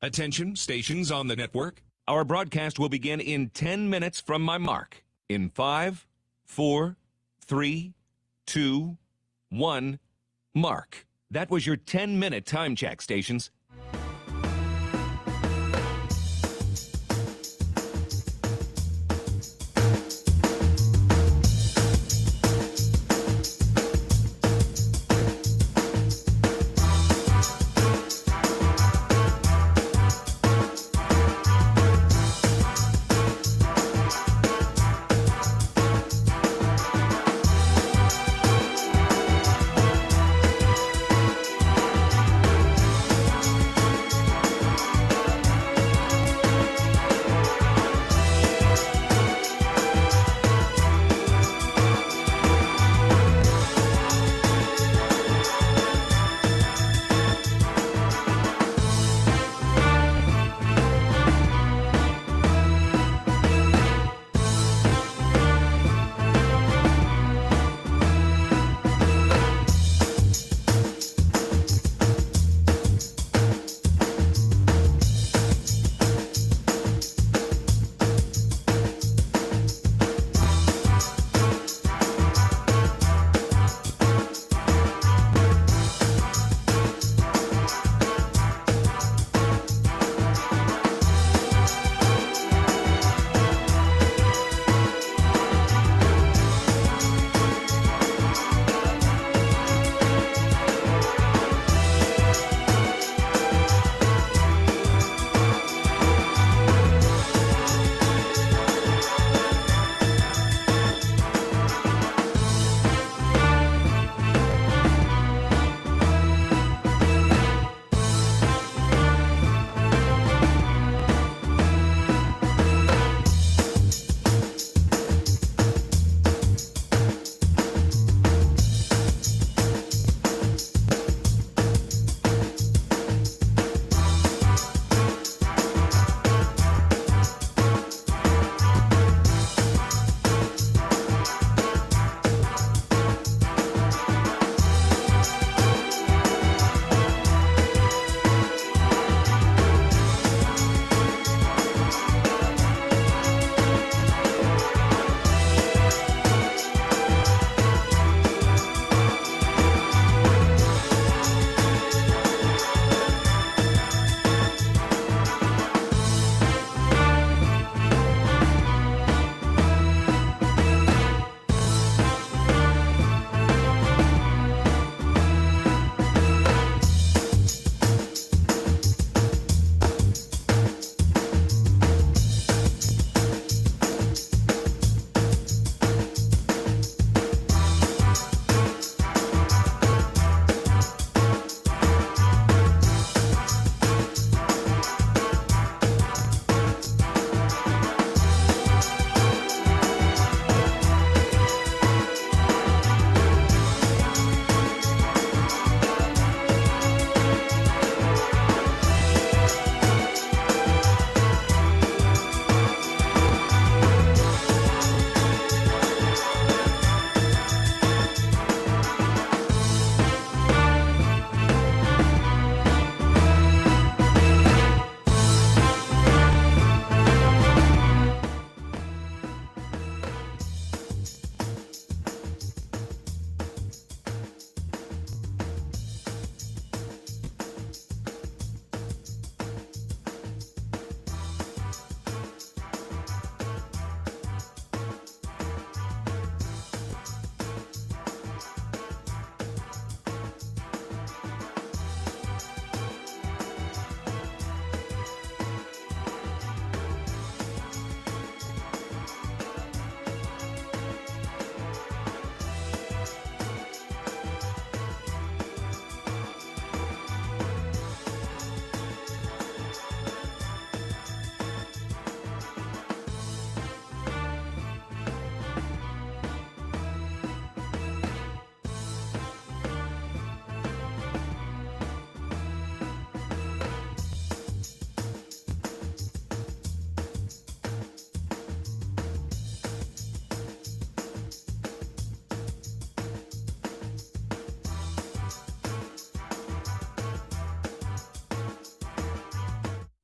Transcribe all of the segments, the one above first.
Attention, stations on the network. Our broadcast will begin in 10 minutes from my mark. In 5, 4, 3, 2, 1, mark. That was your 10-minute time check, stations.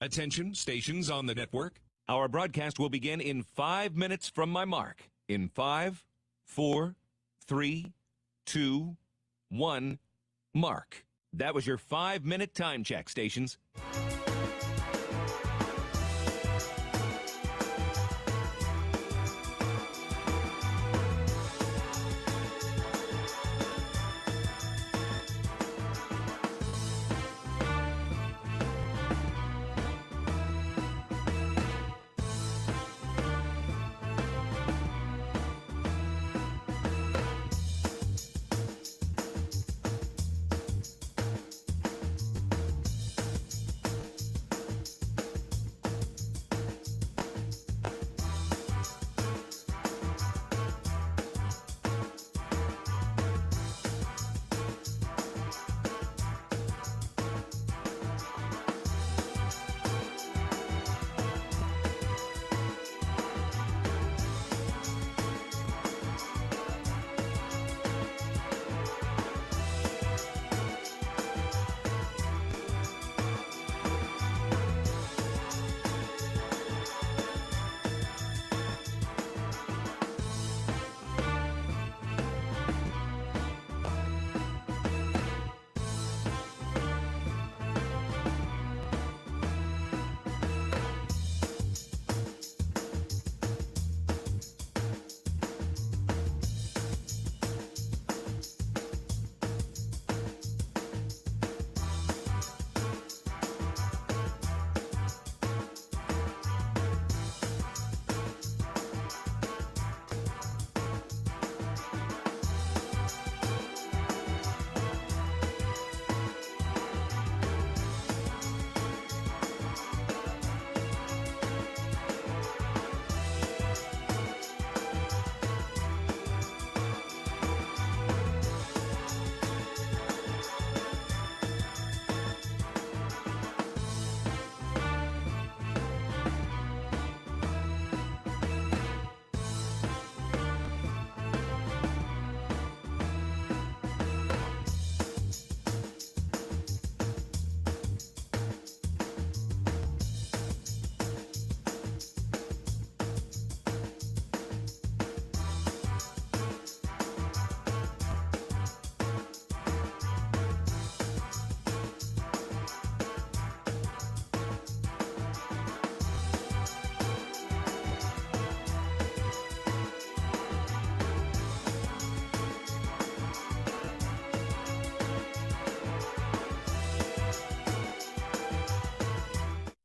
Attention, stations on the network. Our broadcast will begin in 5 minutes from my mark. In 5, 4, 3, 2, 1, mark. That was your 5-minute time check, stations.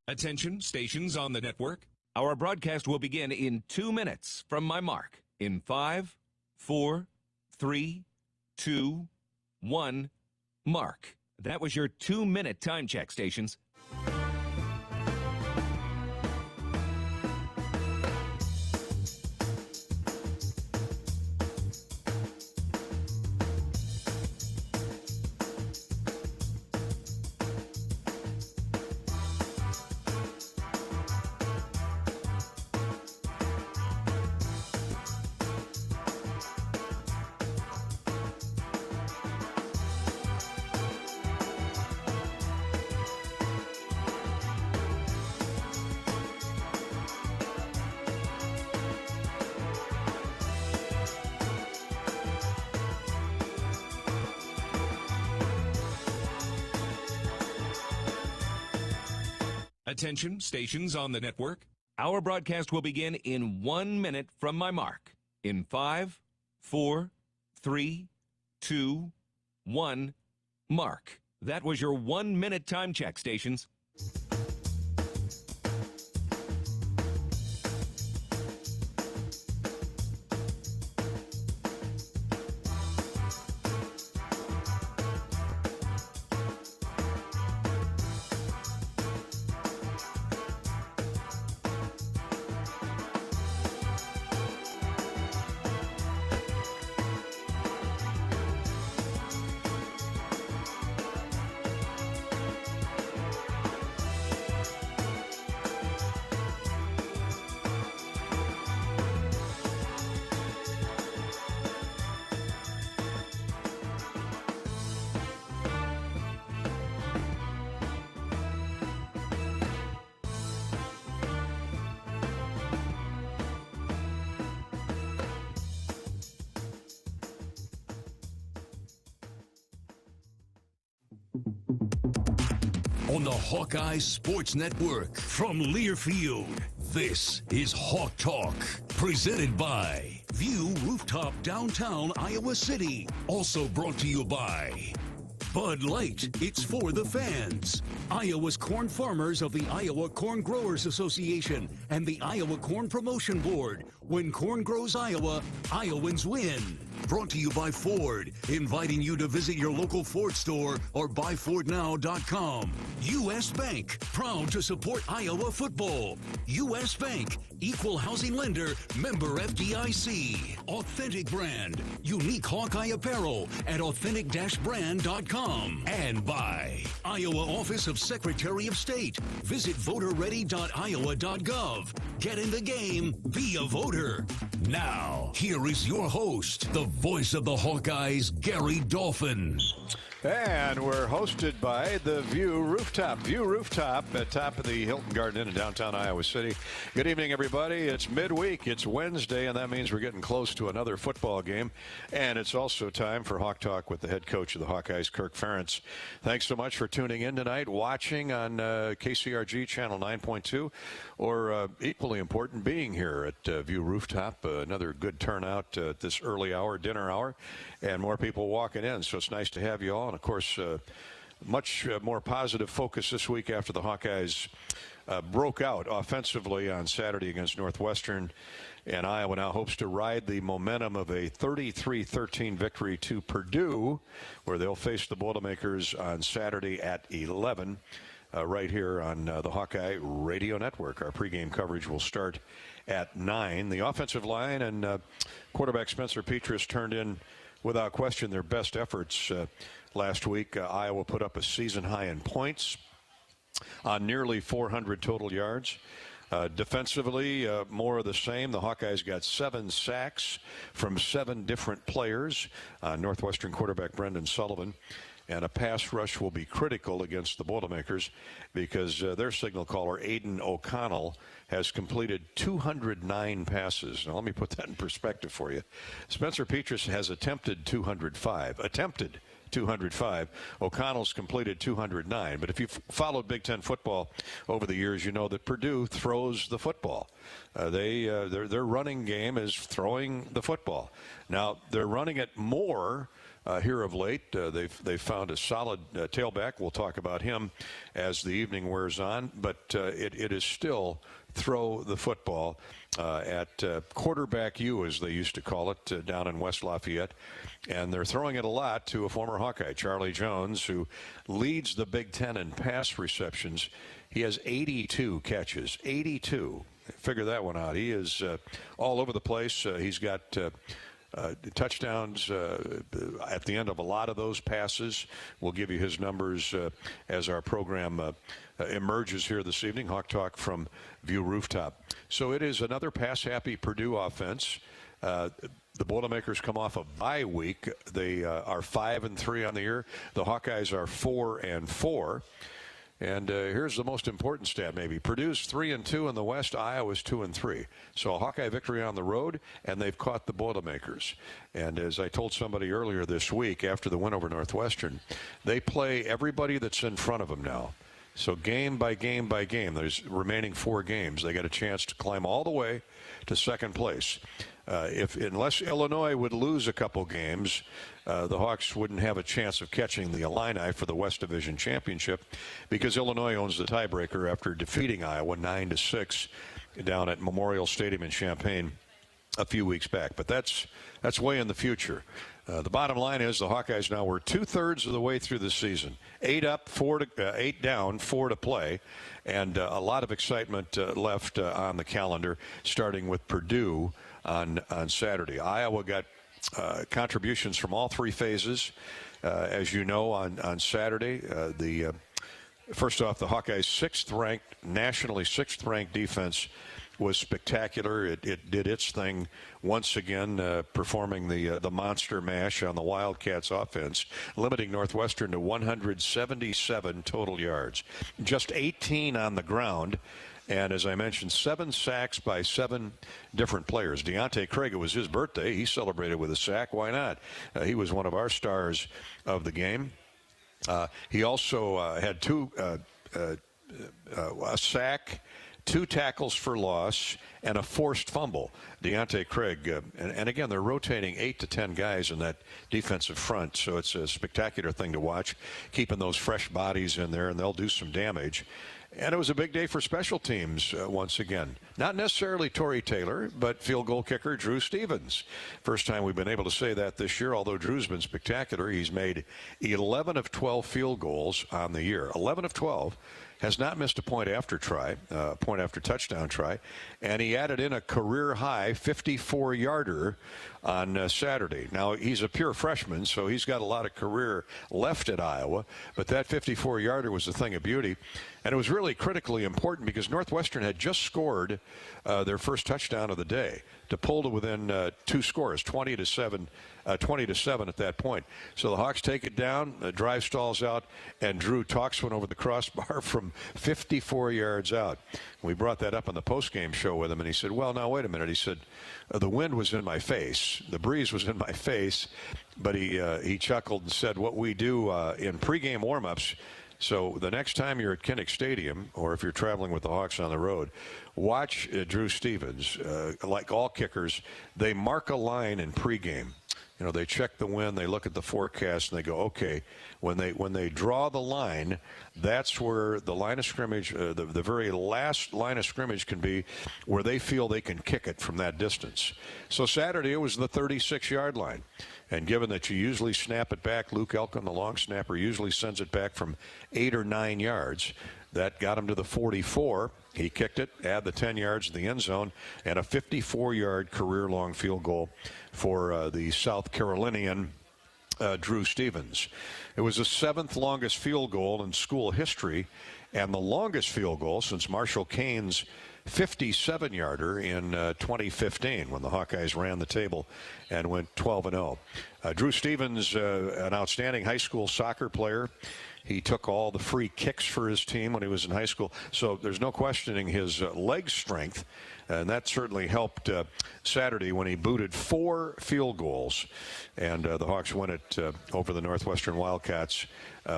Attention, stations on the network. Our broadcast will begin in 2 minutes from my mark. In 5, 4, 3, 2, 1, mark. That was your 2-minute time check, stations. Attention, stations on the network. Our broadcast will begin in 1 minute from my mark. In 5, 4, 3, 2, 1, mark. That was your 1-minute time check, stations. On the Hawkeyes Sports Network from Learfield, this is Hawk Talk, presented by View Rooftop Downtown Iowa City. Also brought to you by Bud Light, it's for the fans. Iowa's corn farmers of the Iowa Corn Growers Association and the Iowa Corn Promotion Board. When corn grows Iowa, Iowans win. Brought to you by Ford, inviting you to visit your local Ford store or buyfordnow.com. U.S. Bank, proud to support Iowa football. U.S. Bank, equal housing lender, member FDIC. Authentic Brand, unique Hawkeye apparel at authentic-brand.com. And by Iowa Office of Secretary of State. Visit voterready.iowa.gov. Get in the game, be a voter. Now, here is your host, the voice of the Hawkeyes, Gary Dolphin. And we're hosted by the View Rooftop. View Rooftop at top of the Hilton Garden Inn in downtown Iowa City. Good evening, everybody. It's midweek. It's Wednesday, and that means we're getting close to another football game. And it's also time for Hawk Talk with the head coach of the Hawkeyes, Kirk Ferentz. Thanks so much for tuning in tonight, watching on KCRG Channel 9.2, or equally important, being here at View Rooftop. Another good turnout at this early hour, dinner hour, and more people walking in. So it's nice to have you all. And, of course, much more positive focus this week after the Hawkeyes broke out offensively on Saturday against Northwestern. And Iowa now hopes to ride the momentum of a 33-13 victory to Purdue, where they'll face the Boilermakers on Saturday at 11, right here on the Hawkeye Radio Network. Our pregame coverage will start at 9. The offensive line and quarterback Spencer Petras turned in, without question, their best efforts last week. Iowa put up a season high in points on nearly 400 total yards. Defensively, more of the same. The Hawkeyes got 7 sacks from 7 different players. Northwestern quarterback Brendan Sullivan. And a pass rush will be critical against the Boilermakers because their signal caller, Aiden O'Connell, has completed 209 passes. Now, let me put that in perspective for you. Spencer Petras has attempted 205. O'Connell's completed 209. But if you've followed Big Ten football over the years, you know that Purdue throws the football. Their running game is throwing the football. Now, they're running it more here of late. They've found a solid tailback. We'll talk about him as the evening wears on. But it is still throw the football at quarterback U, as they used to call it, down in West Lafayette. And they're throwing it a lot to a former Hawkeye, Charlie Jones, who leads the Big Ten in pass receptions. He has 82 catches, 82. Figure that one out. He is all over the place. He's got touchdowns at the end of a lot of those passes. We'll give you his numbers as our program emerges here this evening. Hawk Talk from View Rooftop. So it is another pass-happy Purdue offense. The Boilermakers come off a bye week. They are 5-3 on the year. The Hawkeyes are 4-4. And here's the most important stat, maybe. Purdue's 3-2 in the West. Iowa's 2-3. So a Hawkeye victory on the road, and they've caught the Boilermakers. And as I told somebody earlier this week after the win over Northwestern, they play everybody that's in front of them now. So game by game by game, there's remaining 4 games. They got a chance to climb all the way to second place. Unless Illinois would lose a couple games, the Hawks wouldn't have a chance of catching the Illini for the West Division Championship, because Illinois owns the tiebreaker after defeating Iowa 9-6 down at Memorial Stadium in Champaign a few weeks back. But that's way in the future. The bottom line is the Hawkeyes now were 2/3 of the way through the season. 8 up, 8 down, 4 to play, and a lot of excitement left on the calendar, starting with Purdue on Saturday. Iowa got contributions from all 3 phases. As you know, on Saturday, first off, the Hawkeyes' nationally 6th-ranked defense was spectacular. It did its thing once again, performing the monster mash on the Wildcats offense, limiting Northwestern to 177 total yards, just 18 on the ground. And as I mentioned, 7 sacks by 7 different players. Deontay Craig, it was his birthday. He celebrated with a sack. Why not? He was one of our stars of the game. He also had a sack, 2 tackles for loss, and a forced fumble. Deontay Craig, and again, they're rotating 8 to 10 guys in that defensive front, so it's a spectacular thing to watch, keeping those fresh bodies in there, and they'll do some damage. And it was a big day for special teams once again. Not necessarily Torrey Taylor, but field goal kicker Drew Stevens. First time we've been able to say that this year, although Drew's been spectacular. He's made 11 of 12 field goals on the year. 11 of 12. Has not missed a point after touchdown try, and he added in a career-high 54-yarder on Saturday. Now, he's a pure freshman, so he's got a lot of career left at Iowa, but that 54-yarder was a thing of beauty, and it was really critically important because Northwestern had just scored their first touchdown of the day to pull to within 2 scores, 20-7 at that point. So the Hawks take it down, the drive stalls out, and Drew talks one over the crossbar from 54 yards out. We brought that up on the postgame show with him, and he said, well, now, wait a minute. He said, the wind was in my face. The breeze was in my face. But he chuckled and said, what we do in pregame warmups, so the next time you're at Kinnick Stadium, or if you're traveling with the Hawks on the road, watch Drew Stevens. Like all kickers, they mark a line in pregame. You know, they check the wind, they look at the forecast, and they go, okay, when they draw the line, that's where the line of scrimmage, the very last line of scrimmage can be where they feel they can kick it from that distance. So Saturday, it was the 36-yard line. And given that you usually snap it back, Luke Elkin, the long snapper, usually sends it back from 8 or 9 yards. That got him to the 44. He kicked it, add the 10 yards in the end zone, and a 54-yard career-long field goal for the South Carolinian Drew Stevens. It was the 7th longest field goal in school history and the longest field goal since Marshall Kane's 57-yarder in 2015 when the Hawkeyes ran the table and went 12-0. Drew Stevens, an outstanding high school soccer player. He took all the free kicks for his team when he was in high school. So there's no questioning his leg strength. And that certainly helped Saturday when he booted 4 field goals. And the Hawks win it over the Northwestern Wildcats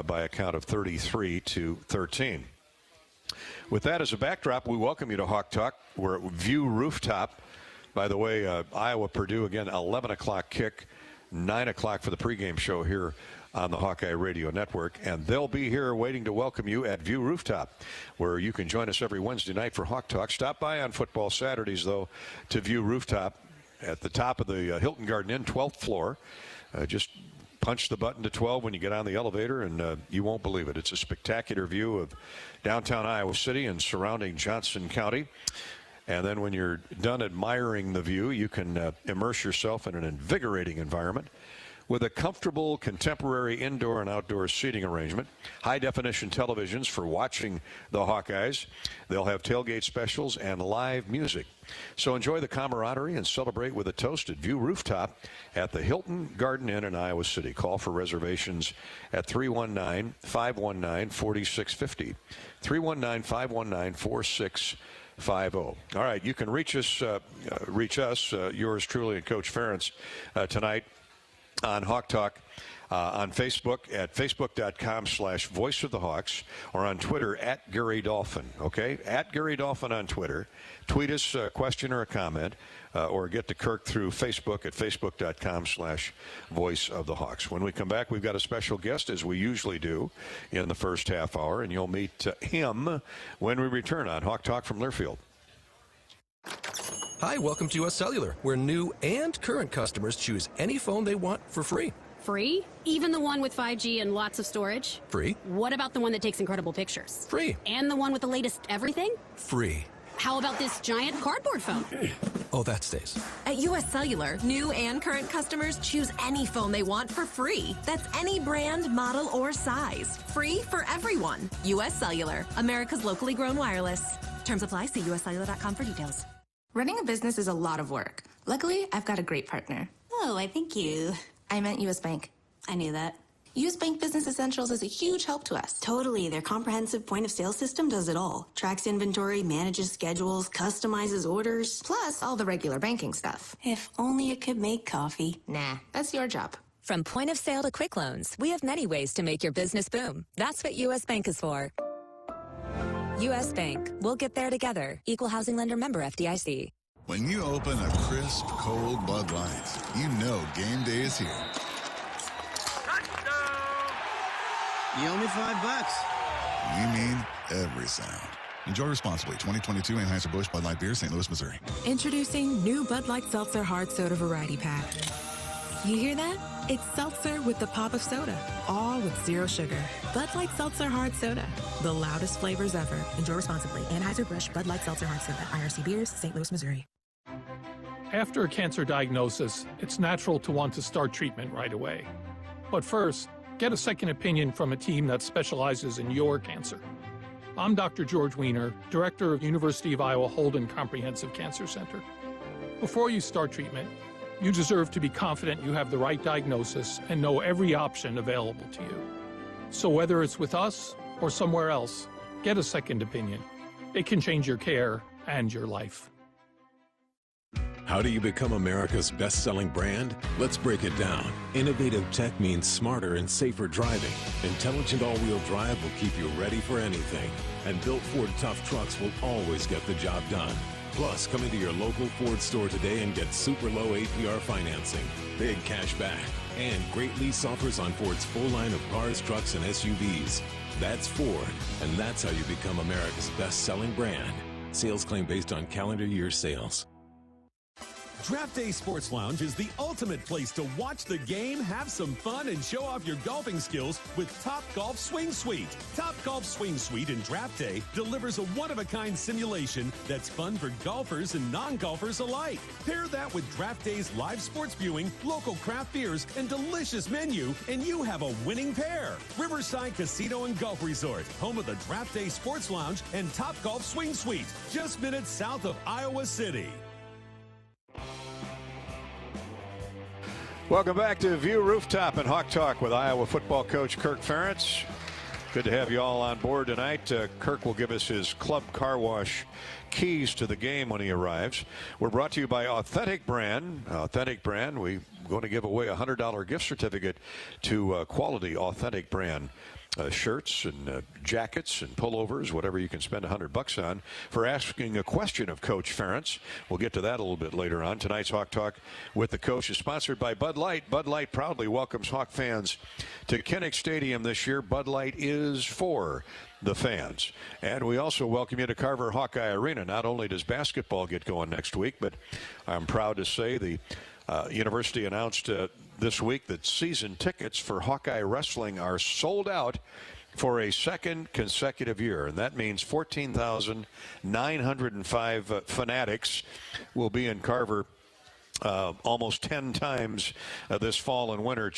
by a count of 33-13. With that as a backdrop, we welcome you to Hawk Talk. We're at View Rooftop. By the way, Iowa, Purdue, again, 11 o'clock kick, 9 o'clock for the pregame show here on the Hawkeye Radio Network. And they'll be here waiting to welcome you at View Rooftop, where you can join us every Wednesday night for Hawk Talk. Stop by on football Saturdays, though, to View Rooftop at the top of the Hilton Garden Inn, 12th floor. Just punch the button to 12 when you get on the elevator, and you won't believe it. It's a spectacular view of downtown Iowa City and surrounding Johnson County. And then when you're done admiring the view, you can immerse yourself in an invigorating environment with a comfortable contemporary indoor and outdoor seating arrangement, high-definition televisions for watching the Hawkeyes. They'll have tailgate specials and live music. So enjoy the camaraderie and celebrate with a toast at View Rooftop at the Hilton Garden Inn in Iowa City. Call for reservations at 319-519-4650. 319-519-4650. All right, you can reach us, yours truly and Coach Ferentz, tonight on Hawk Talk on Facebook at facebook.com/Voice of the Hawks, or on Twitter at Gary Dolphin. Okay, at Gary Dolphin on Twitter. Tweet us a question or a comment, or get to Kirk through Facebook at facebook.com/Voice of the Hawks. When we come back, we've got a special guest, as we usually do in the first half hour, and you'll meet him when we return on Hawk Talk from Learfield. Hi, welcome to US Cellular, where new and current customers choose any phone they want for free. Free? Even the one with 5G and lots of storage? Free. What about the one that takes incredible pictures? Free. And the one with the latest everything? Free. How about this giant cardboard phone? Oh, that stays. At US Cellular, new and current customers choose any phone they want for free. That's any brand, model, or size. Free for everyone. US Cellular, America's locally grown wireless. Terms apply. See uscellular.com for details. Running a business is a lot of work. Luckily, I've got a great partner. Oh, I thank you. I meant US Bank. I knew that. US Bank Business Essentials is a huge help to us. Totally. Their comprehensive point-of-sale system does it all. Tracks inventory, manages schedules, customizes orders. Plus, all the regular banking stuff. If only it could make coffee. Nah, that's your job. From point of sale to quick loans, we have many ways to make your business boom. That's what U.S. Bank is for. U.S. Bank. We'll get there together. Equal housing lender, member FDIC. When you open a crisp, cold Bud Light, you know game day is here. You owe me $5. You mean every sound. Enjoy responsibly. 2022 Anheuser-Busch Bud Light Beer, St. Louis, Missouri. Introducing new Bud Light Seltzer Hard Soda Variety Pack. You hear that? It's seltzer with the pop of soda, all with zero sugar. Bud Light Seltzer Hard Soda, the loudest flavors ever. Enjoy responsibly. Anheuser-Busch Bud Light Seltzer Hard Soda, IRC Beers, St. Louis, Missouri. After a cancer diagnosis, it's natural to want to start treatment right away. But first, get a second opinion from a team that specializes in your cancer. I'm Dr. George Weiner, Director of University of Iowa Holden Comprehensive Cancer Center. Before you start treatment, you deserve to be confident you have the right diagnosis and know every option available to you. So whether it's with us or somewhere else, get a second opinion. It can change your care and your life. How do you become America's best-selling brand? Let's break it down. Innovative tech means smarter and safer driving. Intelligent all-wheel drive will keep you ready for anything. And built Ford tough trucks will always get the job done. Plus, come into your local Ford store today and get super low APR financing, big cash back, and great lease offers on Ford's full line of cars, trucks, and SUVs. That's Ford, and that's how you become America's best-selling brand. Sales claim based on calendar year sales. Draft Day Sports Lounge is the ultimate place to watch the game, have some fun, and show off your golfing skills with Top Golf Swing Suite. Top Golf Swing Suite in Draft Day delivers a one-of-a-kind simulation that's fun for golfers and non-golfers alike. Pair that with Draft Day's live sports viewing, local craft beers, and delicious menu, and you have a winning pair. Riverside Casino and Golf Resort, home of the Draft Day Sports Lounge and Top Golf Swing Suite, just minutes south of Iowa City. Welcome back to View Rooftop and Hawk Talk with Iowa football coach Kirk Ferentz. Good to have you all on board tonight. Kirk will give us his club car wash keys to the game when he arrives. We're brought to you by Authentic Brand. Authentic Brand, we're going to give away a $100 gift certificate to quality Authentic Brand shirts and jackets and pullovers, whatever you can spend $100 on, for asking a question of Coach Ferentz. We'll get to that a little bit later on. Tonight's Hawk Talk with the coach is sponsored by Bud Light. Bud Light proudly welcomes Hawk fans to Kinnick Stadium this year. Bud Light is for the fans. And we also welcome you to Carver Hawkeye Arena. Not only does basketball get going next week, but I'm proud to say the university announced this week that season tickets for Hawkeye Wrestling are sold out for a second consecutive year. And that means 14,905 fanatics will be in Carver almost 10 times this fall and winter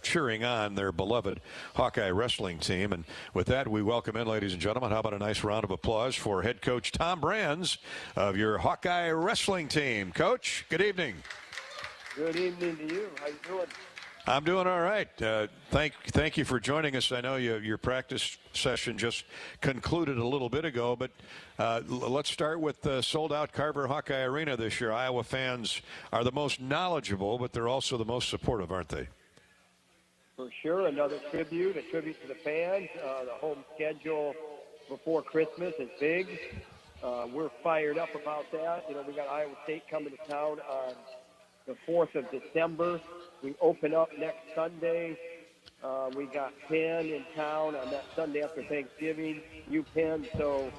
cheering on their beloved Hawkeye wrestling team. And with that, we welcome in, ladies and gentlemen, how about a nice round of applause for head coach Tom Brands of your Hawkeye wrestling team. Coach, good evening. Good evening to you. How you doing? I'm doing all right. Thank you for joining us. I know your practice session just concluded a little bit ago, but let's start with the sold-out Carver Hawkeye Arena this year. Iowa fans are the most knowledgeable, but they're also the most supportive, aren't they? For sure. Another tribute to the fans. The home schedule before Christmas is big. We're fired up about that. You know, we got Iowa State coming to town on the 4th of December. We open up next Sunday. We got Penn in town on that Sunday after Thanksgiving, UPenn, so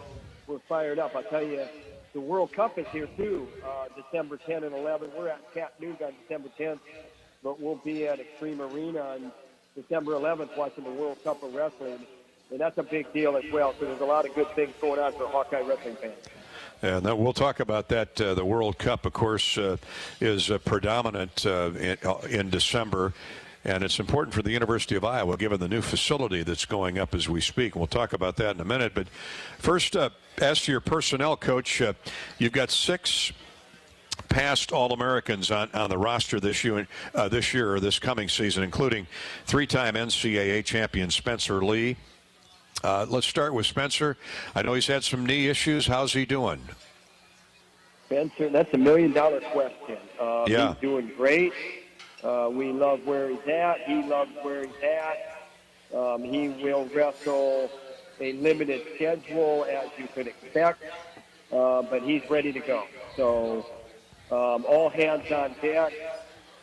we're fired up. I'll tell you, the World Cup is here too, December 10 and 11. We're at Chattanooga on December 10th, but we'll be at Extreme Arena on December 11th watching the World Cup of Wrestling, and that's a big deal as well, so there's a lot of good things going on for Hawkeye wrestling fans. And we'll talk about that. The World Cup, of course, is predominant in December. And it's important for the University of Iowa, given the new facility that's going up as we speak. We'll talk about that in a minute. But first, as to your personnel, Coach, you've got 6 past All-Americans on the roster this year or this coming season, including 3-time NCAA champion Spencer Lee. Let's start with Spencer. I know he's had some knee issues. How's he doing? Spencer, that's $1 million question. Yeah. He's doing great. We love where he's at. He loves where he's at. He will wrestle a limited schedule, as you could expect, but he's ready to go. So all hands on deck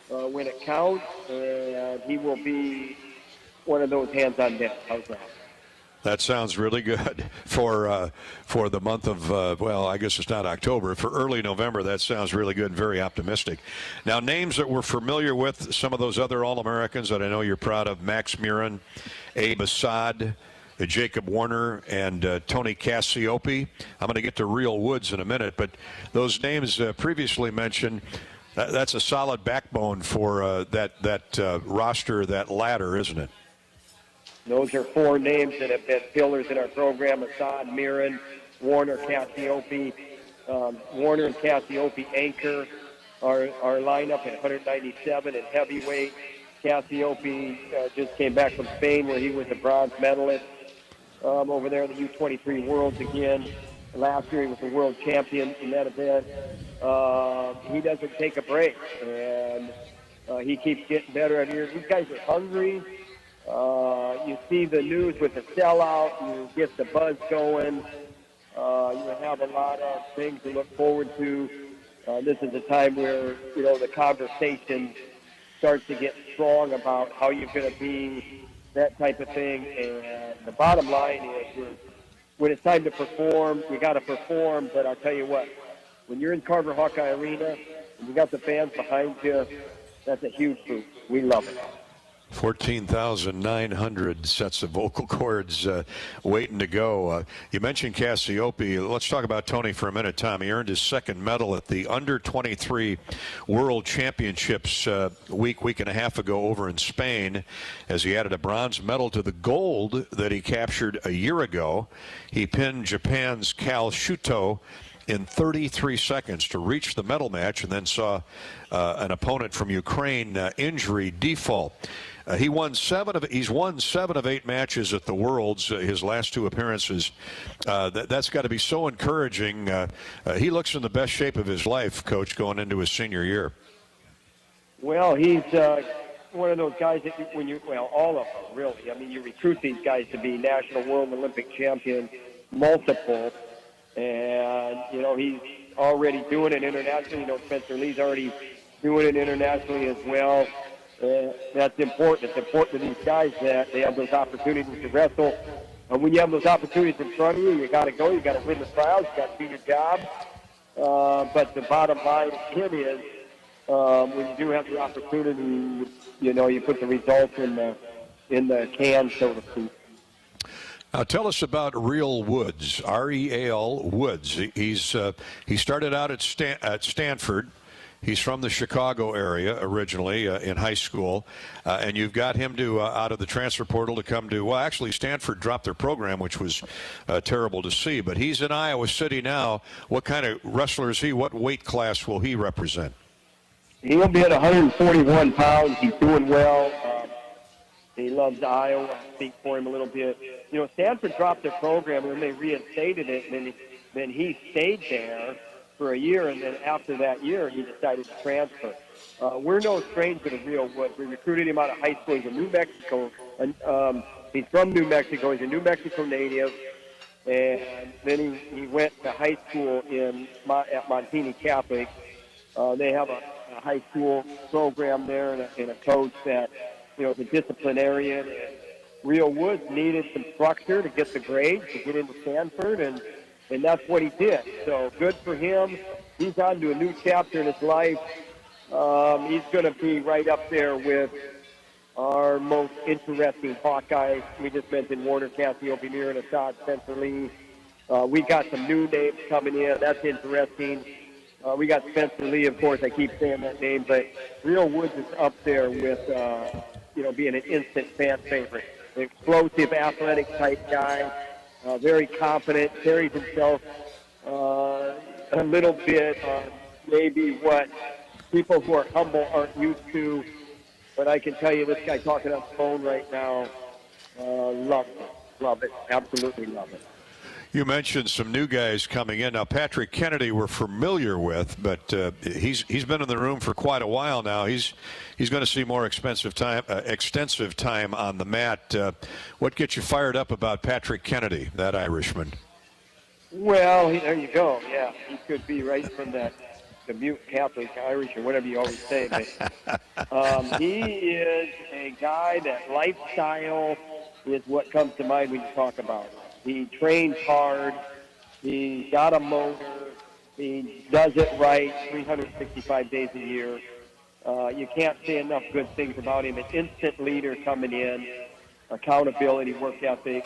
when it counts, and he will be one of those hands on deck. How's that? That sounds really good for the month of, well, I guess it's not October. For early November, that sounds really good and very optimistic. Now, names that we're familiar with, some of those other All-Americans that I know you're proud of, Max Murin, Abe Assad, Jacob Warner, and Tony Cassiope. I'm going to get to Real Woods in a minute, but those names previously mentioned, that's a solid backbone for that roster, that ladder, isn't it? Those are four names that have been pillars in our program: Assad, Murin, Warner, Cassiope. Warner and Cassiope anchor our lineup at 197 in heavyweight. Cassiope just came back from Spain, where he was a bronze medalist over there in the U23 Worlds again. Last year he was a world champion in that event. He doesn't take a break, and he keeps getting better every year. These guys are hungry. You see the news with the sellout, you get the buzz going. You have a lot of things to look forward to. This is a time where, the conversation starts to get strong about how you're going to be, that type of thing. And the bottom line is, when it's time to perform, you got to perform. But I'll tell you what, when you're in Carver Hawkeye Arena and you got the fans behind you, that's a huge boost. We love it. 14,900 sets of vocal cords waiting to go. You mentioned Cassiope. Let's talk about Tony for a minute, Tom. He earned his second medal at the Under-23 World Championships week and a half ago over in Spain, as he added a bronze medal to the gold that he captured a year ago. He pinned Japan's Cal Shuto in 33 seconds to reach the medal match, and then saw an opponent from Ukraine injury default. He's won 7 of 8 matches at the Worlds, his last 2 appearances. That's got to be so encouraging. He looks in the best shape of his life, Coach, going into his senior year. Well, he's one of those guys that all of them, really. I mean, you recruit these guys to be national, world, Olympic champion, multiple. And, he's already doing it internationally. Spencer Lee's already doing it internationally as well. That's important. It's important to these guys that they have those opportunities to wrestle. And when you have those opportunities in front of you, you got to go. You got to win the trials. You got to do your job. But the bottom line is, when you do have the opportunity, you put the results in the can, so to speak. Now tell us about Real Woods, R-E-A-L Woods. He started out at Stanford. He's from the Chicago area originally in high school, and you've got him to out of the transfer portal to come to. Well, actually, Stanford dropped their program, which was terrible to see. But he's in Iowa City now. What kind of wrestler is he? What weight class will he represent? He'll be at 141 pounds. He's doing well. He loves Iowa. I speak for him a little bit. Stanford dropped their program, and then they reinstated it, and then he stayed there for a year, and then after that year, he decided to transfer. We're no stranger to Real Woods. We recruited him out of high school. He's in New Mexico. He's from New Mexico. He's a New Mexico native. And then he went to high school at Montini Catholic. They have a high school program there and a coach that, is a disciplinarian. Real Woods needed some structure to get the grades, to get into Stanford, and that's what he did. So good for him. He's on to a new chapter in his life. He's going to be right up there with our most interesting Hawkeyes. We just mentioned Warner, Cassiope, Murin, Assad, Spencer Lee. We got some new names coming in. That's interesting. We got Spencer Lee, of course. I keep saying that name, but Real Woods is up there with, being an instant fan favorite. An explosive, athletic type guy. Very confident, carries himself a little bit maybe what people who are humble aren't used to. But I can tell you, this guy talking on the phone right now, love it, absolutely love it. You mentioned some new guys coming in. Now, Patrick Kennedy we're familiar with, but he's been in the room for quite a while now. He's going to see more extensive time on the mat. What gets you fired up about Patrick Kennedy, that Irishman? Well, there you go. Yeah, he could be right from that Dubuque Catholic Irish or whatever you always say. But he is a guy that lifestyle is what comes to mind when you talk about him. He trains hard. He's got a motor. He does it right 365 days a year. You can't say enough good things about him. An instant leader coming in, accountability, work ethic,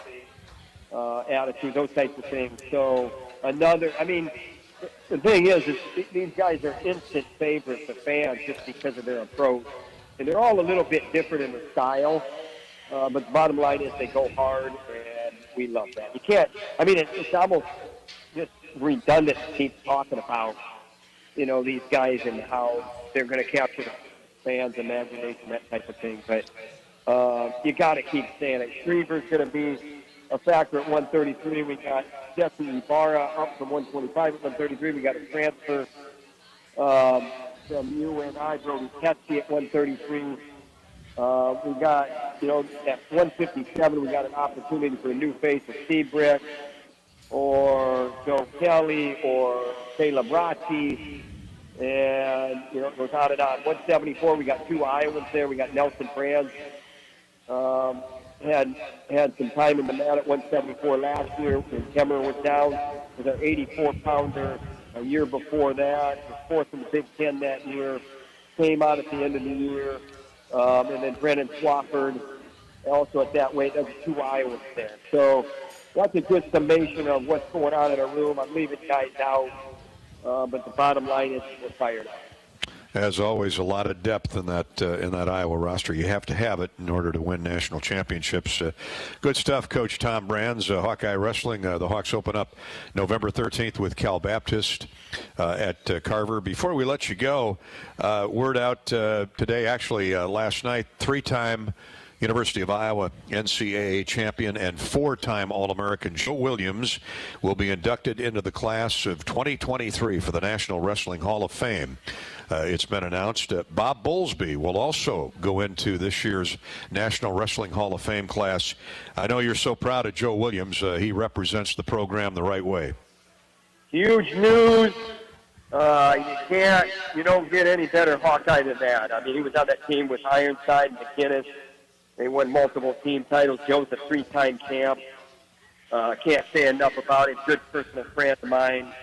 attitude, those types of things. So the thing is these guys are instant favorites of fans just because of their approach. And they're all a little bit different in the style. But the bottom line is they go hard, and we love that. You can't, it's almost just redundant to keep talking about, these guys and how they're going to capture the fans' imagination, that type of thing. But you got to keep saying it. Shriver's going to be a factor at 133. We got Jesse Ibarra up from 125 at 133. We got a transfer from UNI, Brody Ketsky at 133. We got, at 157, we got an opportunity for a new face of Seabrick or Joe Kelly or Caleb Ratti. And, it goes on and on. 174, we got two Iowans there. We got Nelson Brands. Had some time in the mat at 174 last year when Kemmer was down with an 84-pounder a year before that. Was fourth in the Big Ten that year. Came out at the end of the year. And then Brennan Swafford also at that weight. There's two Iowans there. So that's a good summation of what's going on in our room. I'm leaving guys out. But the bottom line is we're fired up. As always, a lot of depth in that Iowa roster. You have to have it in order to win national championships. Good stuff, Coach Tom Brands. Hawkeye Wrestling. The Hawks open up November 13th with Cal Baptist at Carver. Before we let you go, word out today, actually last night, three-time University of Iowa NCAA champion and four-time All-American Joe Williams will be inducted into the class of 2023 for the National Wrestling Hall of Fame. It's been announced Bob Bowlesby will also go into this year's National Wrestling Hall of Fame class. I know you're so proud of Joe Williams. He represents the program the right way. Huge news. You don't get any better Hawkeye than that. He was on that team with Ironside and McGinnis. They won multiple team titles. Joe's a three-time champ. Can't say enough about him. Good personal friend of mine.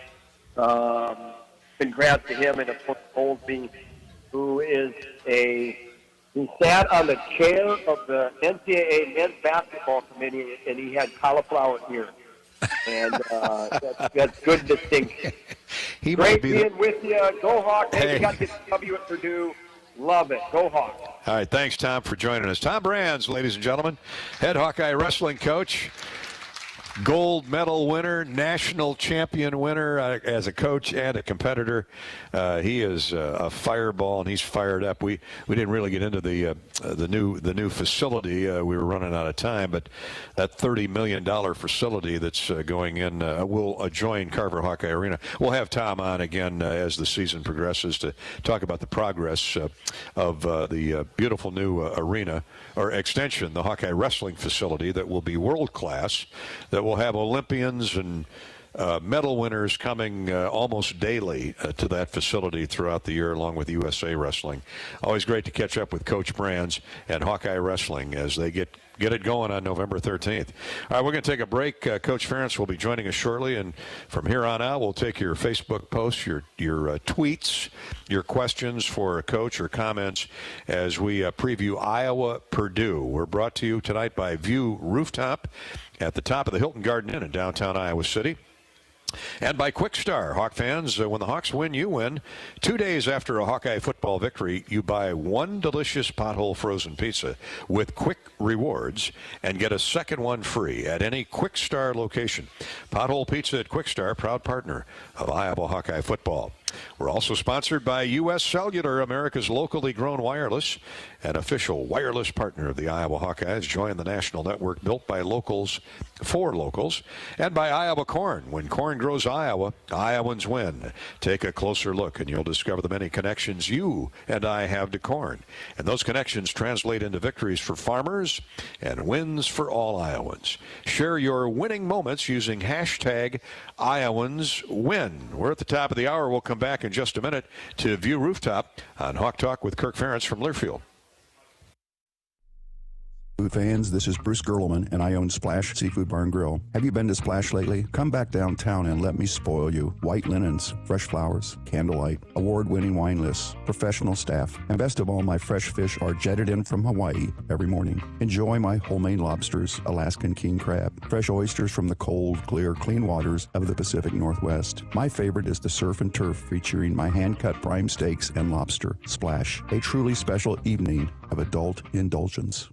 Congrats to him and, of course, Bowlesby, who is he sat on the chair of the NCAA men's basketball committee, and he had cauliflower ears. And that's good distinction. Great being with you. Go Hawks. Hey, you got this W at Purdue. Love it. Go Hawks. All right, thanks, Tom, for joining us. Tom Brands, ladies and gentlemen, head Hawkeye wrestling coach, gold medal winner, national champion winner as a coach and a competitor. He is a fireball, and he's fired up. We didn't really get into the new facility. We were running out of time, but that $30 million facility that's going in will join Carver Hawkeye Arena. We'll have Tom on again as the season progresses to talk about the progress of the beautiful new arena or extension, the Hawkeye wrestling facility that will be world class, that will have Olympians and medal winners coming almost daily to that facility throughout the year, along with USA Wrestling. Always great to catch up with Coach Brands and Hawkeye Wrestling as they get it going on November 13th. All right, we're going to take a break. Coach Ferentz will be joining us shortly, and from here on out, we'll take your Facebook posts, your tweets, your questions for a coach or comments as we preview Iowa-Purdue. We're brought to you tonight by View Rooftop at the top of the Hilton Garden Inn in downtown Iowa City. And by Quick Star. Hawk fans, when the Hawks win, you win. 2 days after a Hawkeye football victory, you buy one delicious Pothole frozen pizza with Quick Rewards and get a second one free at any Quick Star location. Pothole Pizza at Quick Star, proud partner of Iowa Hawkeye football. We're also sponsored by U.S. Cellular, America's locally grown wireless, an official wireless partner of the Iowa Hawkeyes. Join the national network built by locals for locals, and by Iowa Corn. When corn grows Iowa, Iowans win. Take a closer look and you'll discover the many connections you and I have to corn. And those connections translate into victories for farmers and wins for all Iowans. Share your winning moments using hashtag IowansWin. We're at the top of the hour. We'll come back in just a minute to View Rooftop on Hawk Talk with Kirk Ferentz from Learfield. Food fans, this is Bruce Gerleman, and I own Splash Seafood Bar and Grill. Have you been to Splash lately? Come back downtown and let me spoil you. White linens, fresh flowers, candlelight, award-winning wine lists, professional staff, and best of all, my fresh fish are jetted in from Hawaii every morning. Enjoy my homemade lobsters, Alaskan king crab, fresh oysters from the cold, clear, clean waters of the Pacific Northwest. My favorite is the surf and turf, featuring my hand-cut prime steaks and lobster. Splash, a truly special evening of adult indulgence.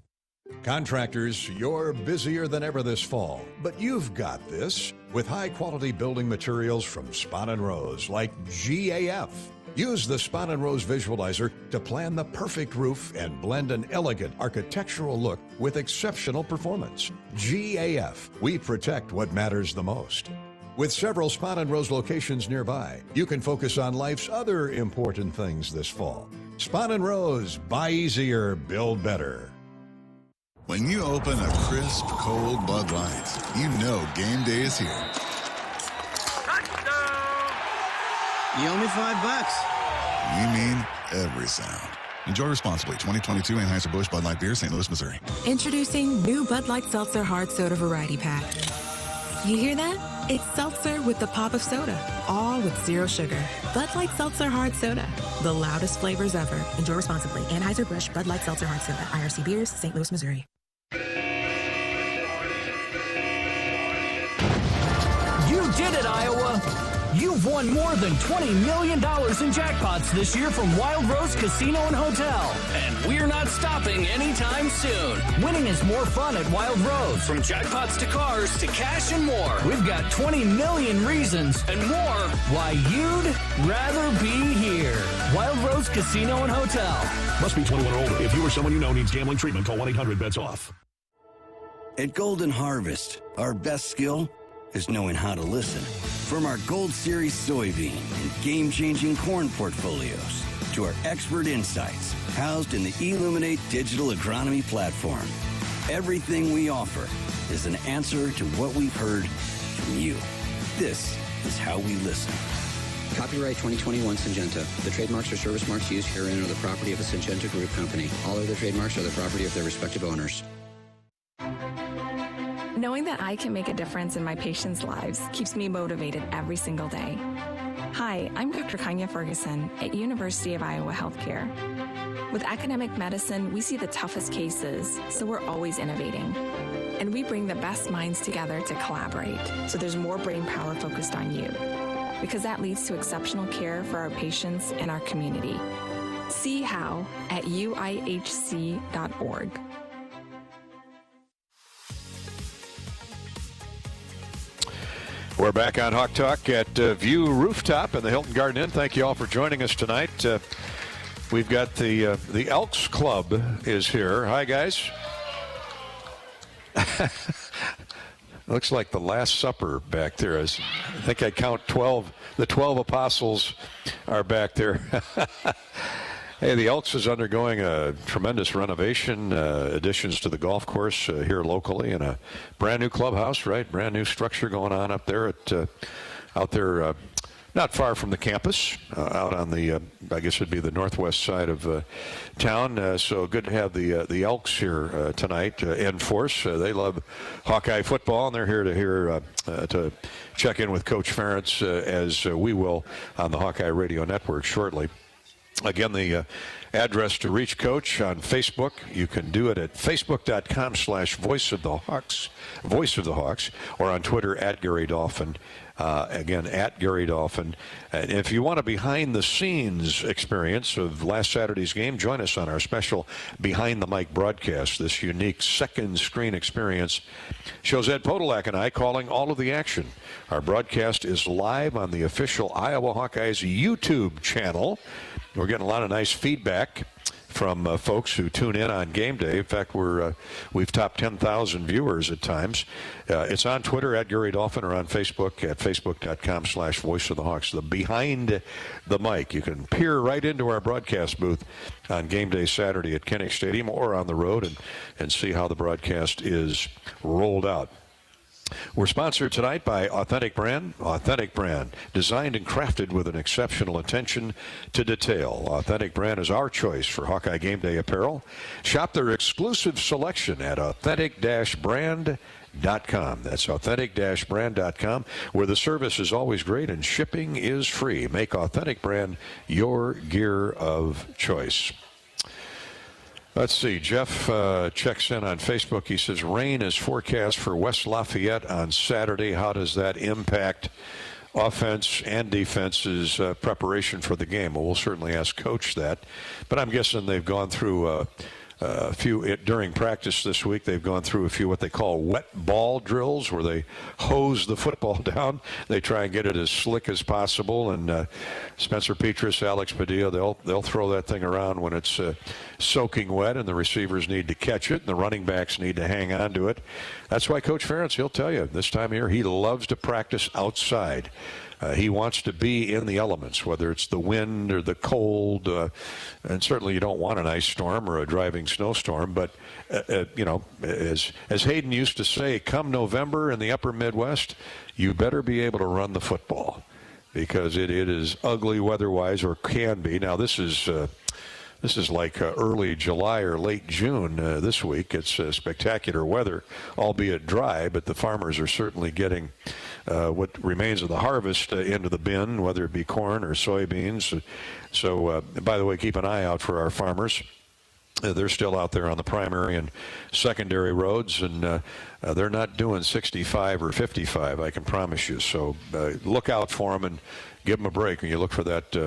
Contractors, you're busier than ever this fall, but you've got this with high-quality building materials from Spahn & Rose, like GAF. Use the Spahn & Rose Visualizer to plan the perfect roof and blend an elegant architectural look with exceptional performance. GAF, we protect what matters the most. With several Spahn & Rose locations nearby, you can focus on life's other important things this fall. Spahn & Rose, buy easier, build better. When you open a crisp, cold Bud Light, you know game day is here. You owe me $5. We mean every sound. Enjoy responsibly. 2022 Anheuser-Busch Bud Light Beer, St. Louis, Missouri. Introducing new Bud Light Seltzer Hard Soda Variety Pack. You hear that? It's seltzer with the pop of soda, all with zero sugar. Bud Light Seltzer Hard Soda, the loudest flavors ever. Enjoy responsibly. Anheuser-Busch Bud Light Seltzer Hard Soda, IRC Beers, St. Louis, Missouri. You did it, Iowa! You've won more than $20 million in jackpots this year from Wild Rose Casino and Hotel. And we're not stopping anytime soon. Winning is more fun at Wild Rose. From jackpots to cars to cash and more. We've got 20 million reasons and more why you'd rather be here. Wild Rose Casino and Hotel. Must be 21 or older. If you or someone you know needs gambling treatment, call 1-800-BETS-OFF. At Golden Harvest, our best skill is knowing how to listen. From our Gold Series soybean and game-changing corn portfolios to our expert insights housed in the Illuminate digital agronomy platform, everything we offer is an answer to what we've heard from you. This is how we listen. Copyright 2021 Syngenta. The trademarks or service marks used herein are the property of a Syngenta Group company. All other trademarks are the property of their respective owners. Knowing that I can make a difference in my patients' lives keeps me motivated every single day. Hi, I'm Dr. Kanya Ferguson at University of Iowa Healthcare. With academic medicine, we see the toughest cases, so we're always innovating. And we bring the best minds together to collaborate, so there's more brain power focused on you. Because that leads to exceptional care for our patients and our community. See how at uihc.org. We're back on Hawk Talk at View Rooftop in the Hilton Garden Inn. Thank you all for joining us tonight. We've got the Elks Club is here. Hi, guys. Looks like the Last Supper back there. I think I count 12. The 12 apostles are back there. Hey, the Elks is undergoing a tremendous renovation, additions to the golf course here locally, and a brand new clubhouse, right? Brand new structure going on up there out there, not far from the campus, out on the, I guess it'd be the northwest side of town. So good to have the Elks here tonight in force. They love Hawkeye football, and they're here to check in with Coach Ferentz as we will on the Hawkeye Radio Network shortly. Again, the address to reach Coach on Facebook, you can do it at facebook.com/Voice of the Hawks, or on Twitter @Gary Dolphin. Again, @Gary Dolphin. And if you want a behind-the-scenes experience of last Saturday's game, join us on our special Behind the Mic broadcast. This unique second-screen experience shows Ed Podolak and I calling all of the action. Our broadcast is live on the official Iowa Hawkeyes YouTube channel. We're getting a lot of nice feedback from folks who tune in on game day. In fact, we've topped 10,000 viewers at times. It's on Twitter @Gary Dolphin or on Facebook at facebook.com/Voice of the Hawks. The Behind the Mic. You can peer right into our broadcast booth on game day Saturday at Kinnick Stadium or on the road and see how the broadcast is rolled out. We're sponsored tonight by Authentic Brand. Authentic Brand, designed and crafted with an exceptional attention to detail. Authentic Brand is our choice for Hawkeye Game Day apparel. Shop their exclusive selection at authentic-brand.com. That's authentic-brand.com, where the service is always great and shipping is free. Make Authentic Brand your gear of choice. Let's see. Jeff checks in on Facebook. He says, rain is forecast for West Lafayette on Saturday. How does that impact offense and defense's preparation for the game? Well, we'll certainly ask Coach that. But I'm guessing they've gone through a few during practice this week. They've gone through a few what they call wet ball drills, where they hose the football down. They try and get it as slick as possible. And Spencer Petras, Alex Padilla, they'll throw that thing around when it's soaking wet, and the receivers need to catch it, and the running backs need to hang on to it. That's why Coach Ferentz, he'll tell you, this time of year, he loves to practice outside. He wants to be in the elements, whether it's the wind or the cold, and certainly you don't want an ice storm or a driving snowstorm. But you know, as Hayden used to say, come November in the upper Midwest, you better be able to run the football, because it is ugly weather-wise, or can be. Now this is like early July or late June this week. It's spectacular weather, albeit dry, but the farmers are certainly getting what remains of the harvest into the bin, whether it be corn or soybeans. So, by the way, keep an eye out for our farmers. They're still out there on the primary and secondary roads, and they're not doing 65 or 55, I can promise you. So look out for them and give them a break when you look for that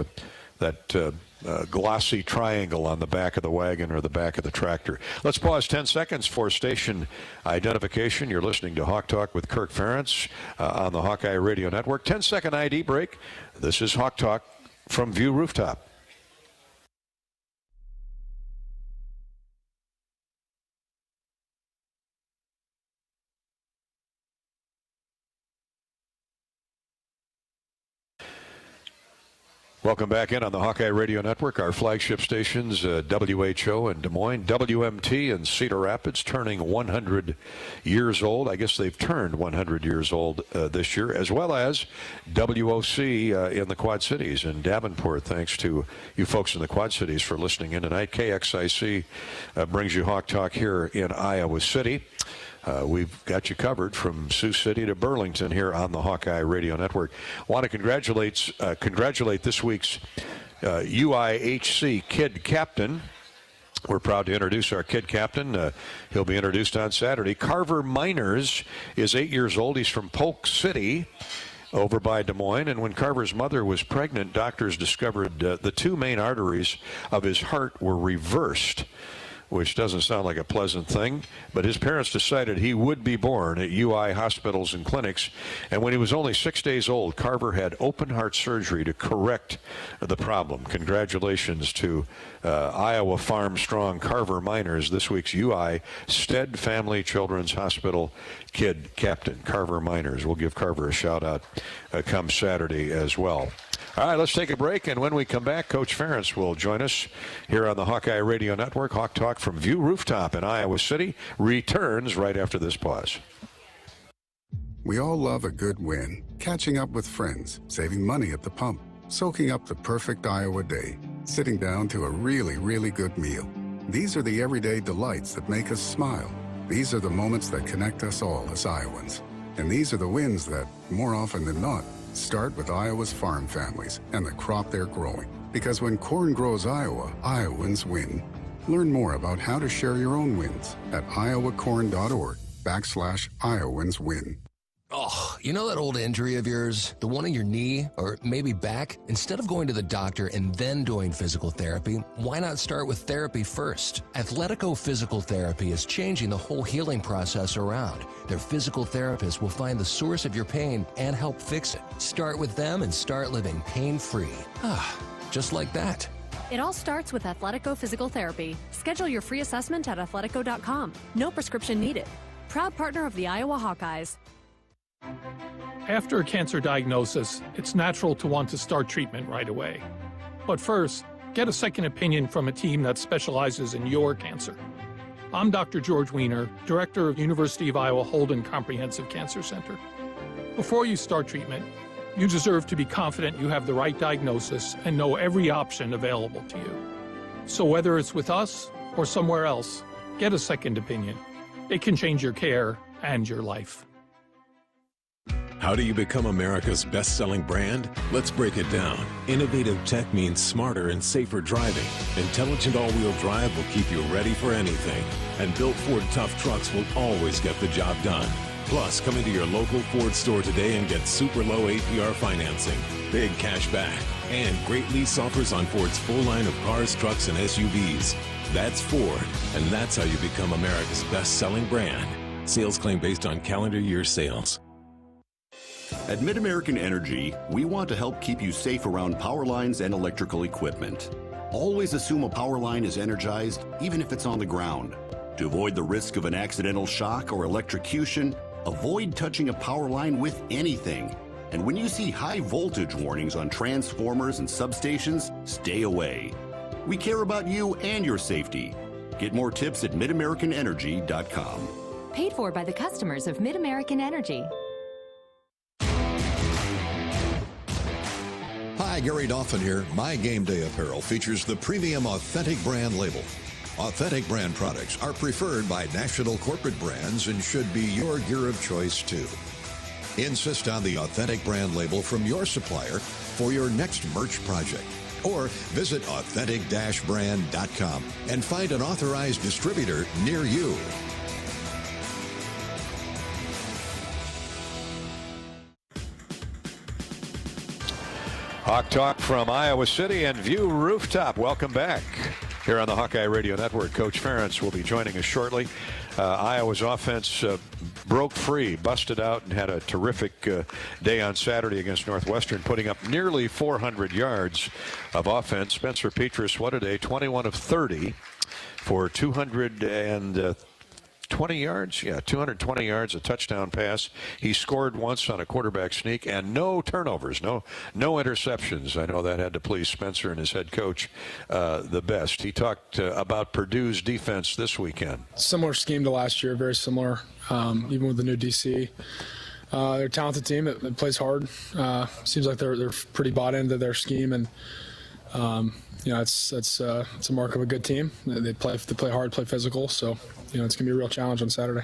glossy triangle on the back of the wagon or the back of the tractor. Let's pause 10 seconds for station identification. You're listening to Hawk Talk with Kirk Ferentz on the Hawkeye Radio Network. 10-second ID break. This is Hawk Talk from View Rooftop. Welcome back in on the Hawkeye Radio Network. Our flagship stations, WHO in Des Moines, WMT in Cedar Rapids, turning 100 years old. I guess they've turned 100 years old this year, as well as WOC in the Quad Cities in Davenport. Thanks to you folks in the Quad Cities for listening in tonight. KXIC brings you Hawk Talk here in Iowa City. We've got you covered from Sioux City to Burlington here on the Hawkeye Radio Network. Want to congratulate this week's UIHC Kid Captain. We're proud to introduce our kid captain. He'll be introduced on Saturday. Carver Miners is 8 years old. He's from Polk City over by Des Moines. And when Carver's mother was pregnant, doctors discovered the two main arteries of his heart were reversed, which doesn't sound like a pleasant thing, but his parents decided he would be born at UI hospitals and clinics. And when he was only 6 days old, Carver had open heart surgery to correct the problem. Congratulations to Iowa Farm Strong Carver Miners, this week's UI Stead Family Children's Hospital Kid Captain, Carver Miners. We'll give Carver a shout out come Saturday as well. All right, let's take a break, and when we come back, Coach Ferentz will join us here on the Hawkeye Radio Network. Hawk Talk from View Rooftop in Iowa City returns right after this pause. We all love a good win, catching up with friends, saving money at the pump, soaking up the perfect Iowa day, sitting down to a really, really good meal. These are the everyday delights that make us smile. These are the moments that connect us all as Iowans. And these are the wins that, more often than not, start with Iowa's farm families and the crop they're growing. Because when corn grows Iowa, Iowans win. Learn more about how to share your own wins at iowacorn.org/Iowans win. Oh, you know that old injury of yours? The one in your knee or maybe back? Instead of going to the doctor and then doing physical therapy, why not start with therapy first? Athletico Physical Therapy is changing the whole healing process around. Their physical therapists will find the source of your pain and help fix it. Start with them and start living pain-free. Just like that. It all starts with Athletico Physical Therapy. Schedule your free assessment at athletico.com. No prescription needed. Proud partner of the Iowa Hawkeyes. After a cancer diagnosis, it's natural to want to start treatment right away. But first, get a second opinion from a team that specializes in your cancer. I'm Dr. George Weiner, Director of University of Iowa Holden Comprehensive Cancer Center. Before you start treatment, you deserve to be confident you have the right diagnosis and know every option available to you. So whether it's with us or somewhere else, get a second opinion. It can change your care and your life. How do you become America's best-selling brand? Let's break it down. Innovative tech means smarter and safer driving. Intelligent all-wheel drive will keep you ready for anything. And built Ford tough trucks will always get the job done. Plus, come into your local Ford store today and get super low APR financing, big cash back, and great lease offers on Ford's full line of cars, trucks, and SUVs. That's Ford, and that's how you become America's best-selling brand. Sales claim based on calendar year sales. At Mid-American Energy, we want to help keep you safe around power lines and electrical equipment. Always assume a power line is energized, even if it's on the ground. To avoid the risk of an accidental shock or electrocution, avoid touching a power line with anything. And when you see high voltage warnings on transformers and substations, stay away. We care about you and your safety. Get more tips at midamericanenergy.com. Paid for by the customers of Mid-American Energy. Hi, Gary Dolphin here. My Game Day apparel features the premium Authentic brand label. Authentic brand products are preferred by national corporate brands and should be your gear of choice too. Insist on the Authentic brand label from your supplier for your next merch project. Or visit authentic-brand.com and find an authorized distributor near you. Hawk Talk from Iowa City and View Rooftop. Welcome back here on the Hawkeye Radio Network. Coach Ferentz will be joining us shortly. Iowa's offense broke free, busted out, and had a terrific day on Saturday against Northwestern, putting up nearly 400 yards of offense. Spencer Petras, what a day, 21 of 30 for 220 yards. Yeah, 220 yards, a touchdown pass. He scored once on a quarterback sneak, and no turnovers, no interceptions. I know that had to please Spencer and his head coach the best. He talked about Purdue's defense this weekend. Similar scheme to last year, very similar, even with the new DC. They're a talented team that plays hard. Seems like they're pretty bought into their scheme, and it's a mark of a good team. They play hard, play physical, so it's going to be a real challenge on Saturday.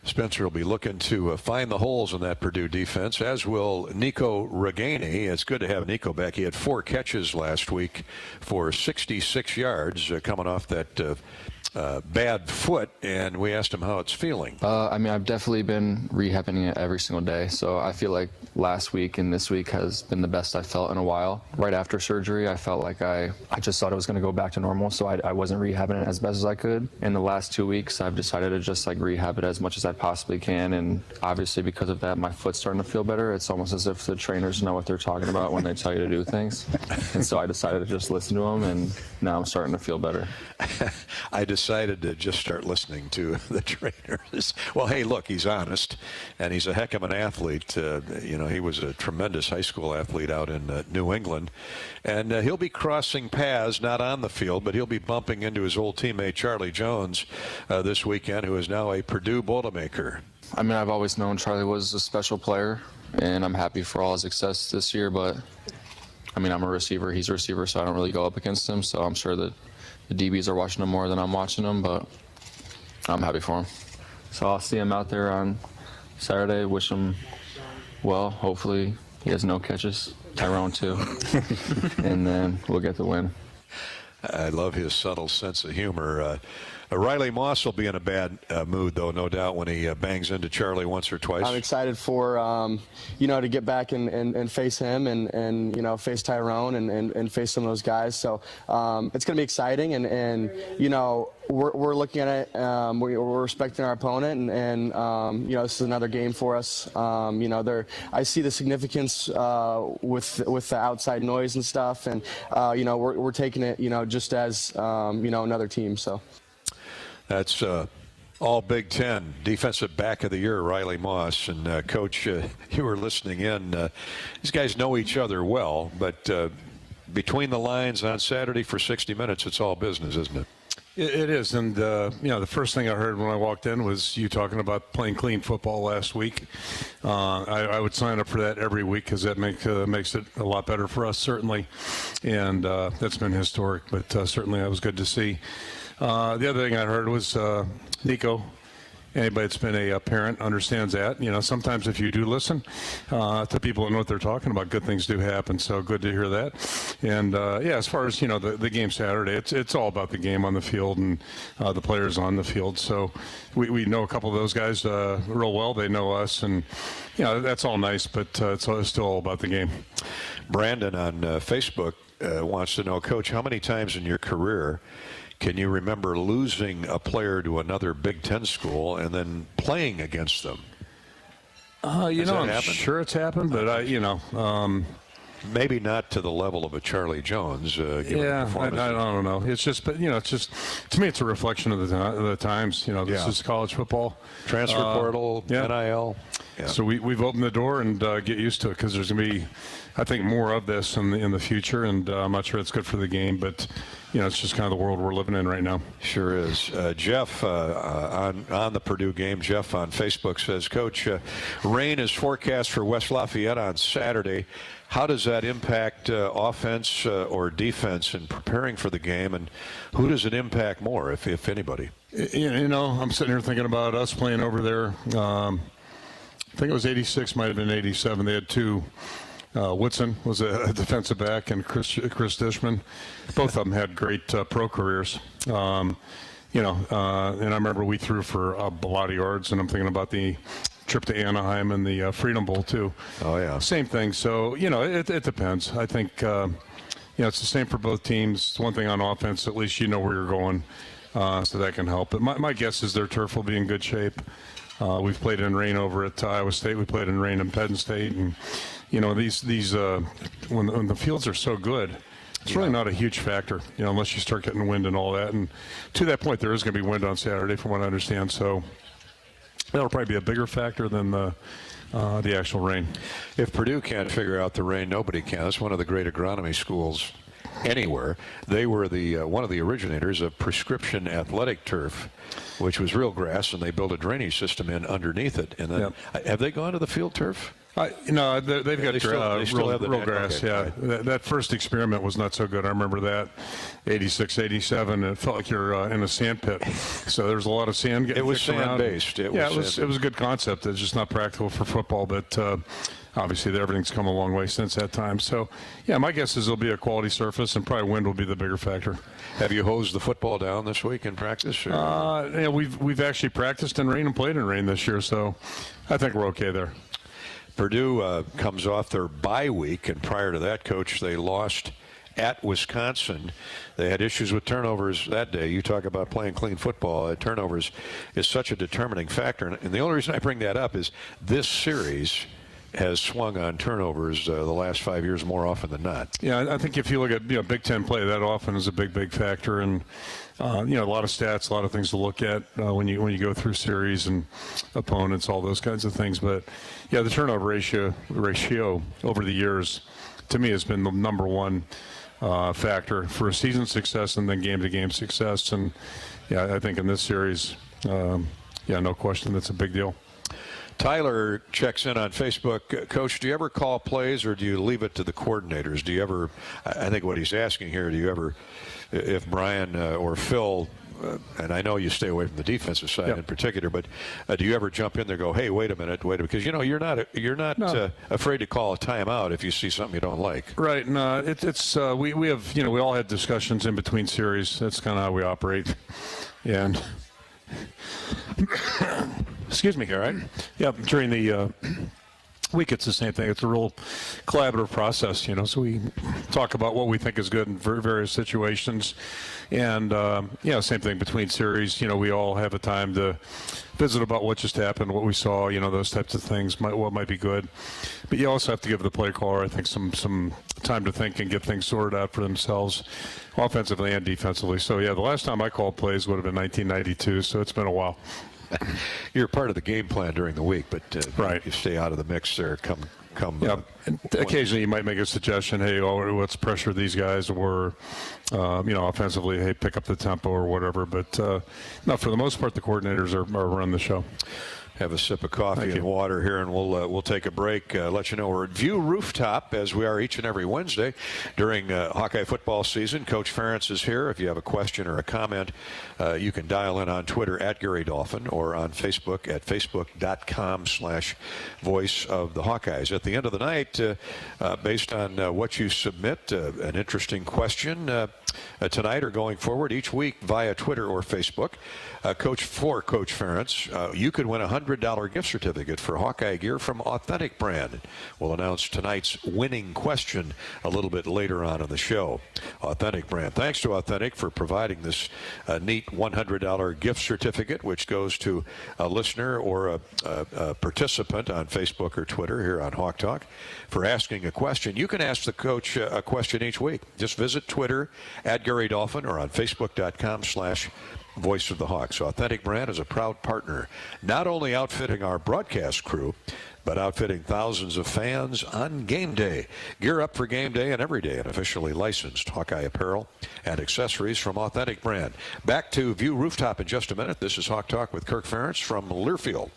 Spencer will be looking to find the holes in that Purdue defense, as will Nico Reganey. It's good to have Nico back. He had 4 catches last week for 66 yards coming off that bad foot, and we asked him how it's feeling. I've definitely been rehabbing it every single day, so I feel like last week and this week has been the best I felt in a while. Right after surgery, I felt like I just thought it was going to go back to normal, so I wasn't rehabbing it as best as I could. In the last 2 weeks, I've decided to just rehab it as much as I possibly can, and obviously because of that, my foot's starting to feel better. It's almost as if the trainers know what they're talking about when they tell you to do things, and so I decided to just listen to them, and now I'm starting to feel better. I decided to just start listening to the trainers. Well, hey, look, he's honest, and he's a heck of an athlete. He was a tremendous high school athlete out in New England, and he'll be crossing paths, not on the field, but he'll be bumping into his old teammate Charlie Jones this weekend, who is now a Purdue Boilermaker. I've always known Charlie was a special player, and I'm happy for all his success this year, but I'm a receiver, he's a receiver, so I don't really go up against him, so I'm sure that the DBs are watching him more than I'm watching him, but I'm happy for him. So I'll see him out there on Saturday, wish him well. Hopefully, He has no catches. Tyrone too. And then we'll get the win. I love his subtle sense of humor. Riley Moss will be in a bad mood, though, no doubt, when he bangs into Charlie once or twice. I'm excited for, to get back and face him and face Tyrone and face some of those guys. So it's going to be exciting. And we're looking at it. We're respecting our opponent. And this is another game for us. I see the significance with the outside noise and stuff. And, we're taking it, just as, another team. So. That's all Big Ten defensive back of the year, Riley Moss. And, Coach, you were listening in. These guys know each other well, but between the lines on Saturday for 60 minutes, it's all business, isn't it? It is. And, the first thing I heard when I walked in was you talking about playing clean football last week. I would sign up for that every week because that makes it a lot better for us, certainly. And that's been historic, but certainly that was good to see. The other thing I heard was Nico. Anybody that's been a parent understands that. Sometimes if you do listen to people that know what they're talking about, good things do happen. So good to hear that. And, as far as, the game Saturday, it's all about the game on the field and the players on the field. So we know a couple of those guys real well. They know us. And, that's all nice, but it's still all about the game. Brandon on Facebook wants to know, Coach, how many times in your career can you remember losing a player to another Big Ten school and then playing against them? I'm sure it's happened, but maybe not to the level of a Charlie Jones. Given I don't know. It's just, to me, it's a reflection of the times. This is college football, transfer portal, NIL. Yeah. So we've opened the door and get used to it because there's going to be, I think, more of this in the future, and I'm not sure it's good for the game, but it's just kind of the world we're living in right now. Sure is. Jeff on the Purdue game. Jeff on Facebook says, Coach, rain is forecast for West Lafayette on Saturday. How does that impact offense or defense in preparing for the game, and who does it impact more, if anybody? I'm sitting here thinking about us playing over there. I think it was 86, might have been 87. They had two. Whitson was a defensive back, and Chris Dishman. Both of them had great pro careers. And I remember we threw for a lot of yards, and I'm thinking about the trip to Anaheim and the Freedom Bowl too. Oh yeah, same thing. So it depends. I think it's the same for both teams. One thing on offense, at least where you're going, so that can help. But my guess is their turf will be in good shape. We've played in rain over at Iowa State. We played in rain in Penn State, and these when the fields are so good, it's really not a huge factor, unless you start getting wind and all that. And to that point, there is going to be wind on Saturday, from what I understand. So that'll probably be a bigger factor than the actual rain. If Purdue can't figure out the rain, nobody can. It's one of the great agronomy schools anywhere. They were one of the originators of prescription athletic turf, which was real grass, and they built a drainage system in underneath it. And then, have they gone to the field turf? They've got real grass. Okay. Yeah, that first experiment was not so good. I remember that, 86, 87. It felt like you're in a sand pit. So there's a lot of sand. It was sand-based. It was a good concept. It's just not practical for football, but obviously everything's come a long way since that time. So, my guess is it'll be a quality surface, and probably wind will be the bigger factor. Have you hosed the football down this week in practice? We've actually practiced in rain and played in rain this year, so I think we're okay there. Purdue comes off their bye week, and prior to that, Coach, they lost at Wisconsin. They had issues with turnovers that day. You talk about playing clean football. Turnovers is such a determining factor. And the only reason I bring that up is this series has swung on turnovers the last 5 years more often than not. Yeah, I think if you look at Big Ten play, that often is a big factor. And a lot of stats, a lot of things to look at when you go through series and opponents, all those kinds of things. But the turnover ratio over the years, to me, has been the number one factor for a season success and then game-to-game success. And I think in this series, no question, that's a big deal. Tyler checks in on Facebook. Coach, do you ever call plays, or do you leave it to the coordinators? Do you ever, I think what he's asking here, do you ever, if Brian or Phil and I know you stay away from the defensive side in particular, but do you ever jump in there and go, hey, wait a minute, because you're not afraid to call a timeout if you see something you don't like. Right. No, we have, we all had discussions in between series. That's kind of how we operate. And excuse me, all right? Yeah, during the week, it's the same thing. It's a real collaborative process, so we talk about what we think is good in various situations. And, same thing between series. We all have a time to visit about what just happened, what we saw, those types of things, what might be good. But you also have to give the play caller, I think, some time to think and get things sorted out for themselves, offensively and defensively. So, the last time I called plays would have been 1992, so it's been a while. You're part of the game plan during the week, but you stay out of the mix there. Come. And occasionally you might make a suggestion. Hey, let's pressure these guys, or offensively, hey, pick up the tempo or whatever. But no, for the most part, the coordinators are running the show. Have a sip of coffee and water here, and we'll take a break. Let you know we're at View Rooftop, as we are each and every Wednesday during Hawkeye football season. Coach Ferentz is here. If you have a question or a comment, you can dial in on Twitter at Gary Dolphin or on Facebook at facebook.com/voice of the Hawkeyes. At the end of the night, based on what you submit, an interesting question tonight or going forward each week via Twitter or Facebook. Coach Ferentz, you could win a $100 gift certificate for Hawkeye gear from Authentic Brand. We'll announce tonight's winning question a little bit later on in the show. Authentic Brand. Thanks to Authentic for providing this neat $100 gift certificate, which goes to a listener or a participant on Facebook or Twitter here on Hawk Talk for asking a question. You can ask the coach a question each week. Just visit Twitter at Gary Dolphin or on Facebook.com/Voice of the Hawks. Authentic Brand is a proud partner, not only outfitting our broadcast crew, but outfitting thousands of fans on game day. Gear up for game day and every day in officially licensed Hawkeye apparel and accessories from Authentic Brand. Back to View Rooftop in just a minute. This is Hawk Talk with Kirk Ferentz from Learfield.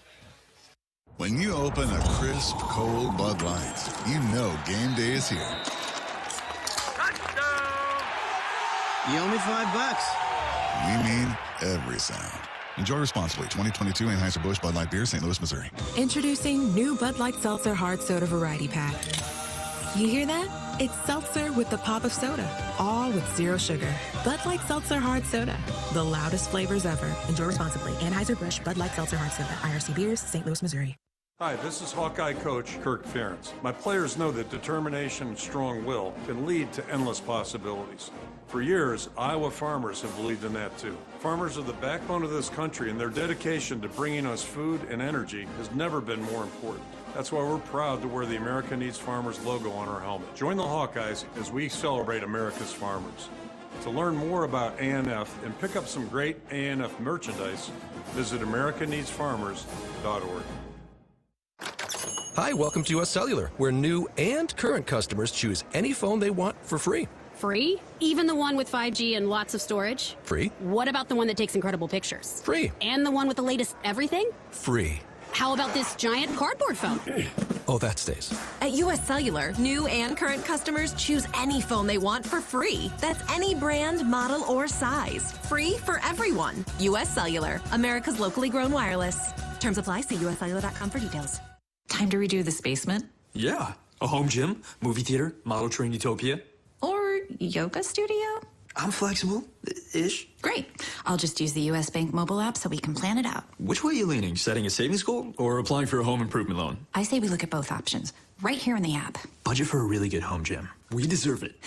When you open a crisp, cold Bud Light, you know game day is here. You owe me $5. We mean every sound. Enjoy responsibly. 2022 Anheuser-Busch Bud Light Beer, St. Louis, Missouri. Introducing new Bud Light Seltzer Hard Soda Variety Pack. You hear that? It's seltzer with the pop of soda, all with zero sugar. Bud Light Seltzer Hard Soda, the loudest flavors ever. Enjoy responsibly. Anheuser-Busch Bud Light Seltzer Hard Soda, IRC Beers, St. Louis, Missouri. Hi, this is Hawkeye coach Kirk Ferentz. My players know that determination and strong will can lead to endless possibilities. For years, Iowa farmers have believed in that too. Farmers are the backbone of this country, and their dedication to bringing us food and energy has never been more important. That's why we're proud to wear the America Needs Farmers logo on our helmet. Join the Hawkeyes as we celebrate America's farmers. To learn more about ANF and pick up some great ANF merchandise, visit americaneedsfarmers.org. Hi, welcome to US Cellular, where new and current customers choose any phone they want for free. Free? Even the one with 5G and lots of storage? Free. What about the one that takes incredible pictures? Free. And the one with the latest everything? Free. How about this giant cardboard phone? Oh, that stays. At US Cellular, new and current customers choose any phone they want for free. That's any brand, model, or size. Free for everyone. US Cellular, America's locally grown wireless. Terms apply. See uscellular.com for details. Time to redo this basement? Yeah. A home gym, movie theater, model train utopia. Or yoga studio? I'm flexible-ish. Great. I'll just use the US Bank mobile app so we can plan it out. Which way are you leaning? Setting a savings goal or applying for a home improvement loan? I say we look at both options, right here in the app. Budget for a really good home gym. We deserve it.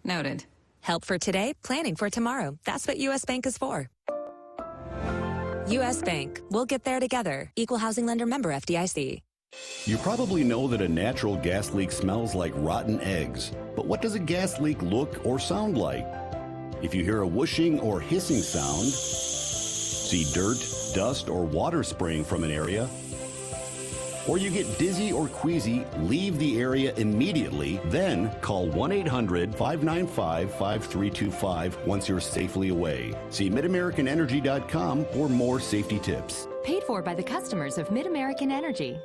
Noted. Help for today, planning for tomorrow. That's what US Bank is for. US Bank. We'll get there together. Equal housing lender, member FDIC. You probably know that a natural gas leak smells like rotten eggs. But what does a gas leak look or sound like? If you hear a whooshing or hissing sound, see dirt, dust, or water spraying from an area, or you get dizzy or queasy, leave the area immediately, then call 1-800-595-5325 once you're safely away. See MidAmericanEnergy.com for more safety tips. Paid for by the customers of MidAmerican Energy.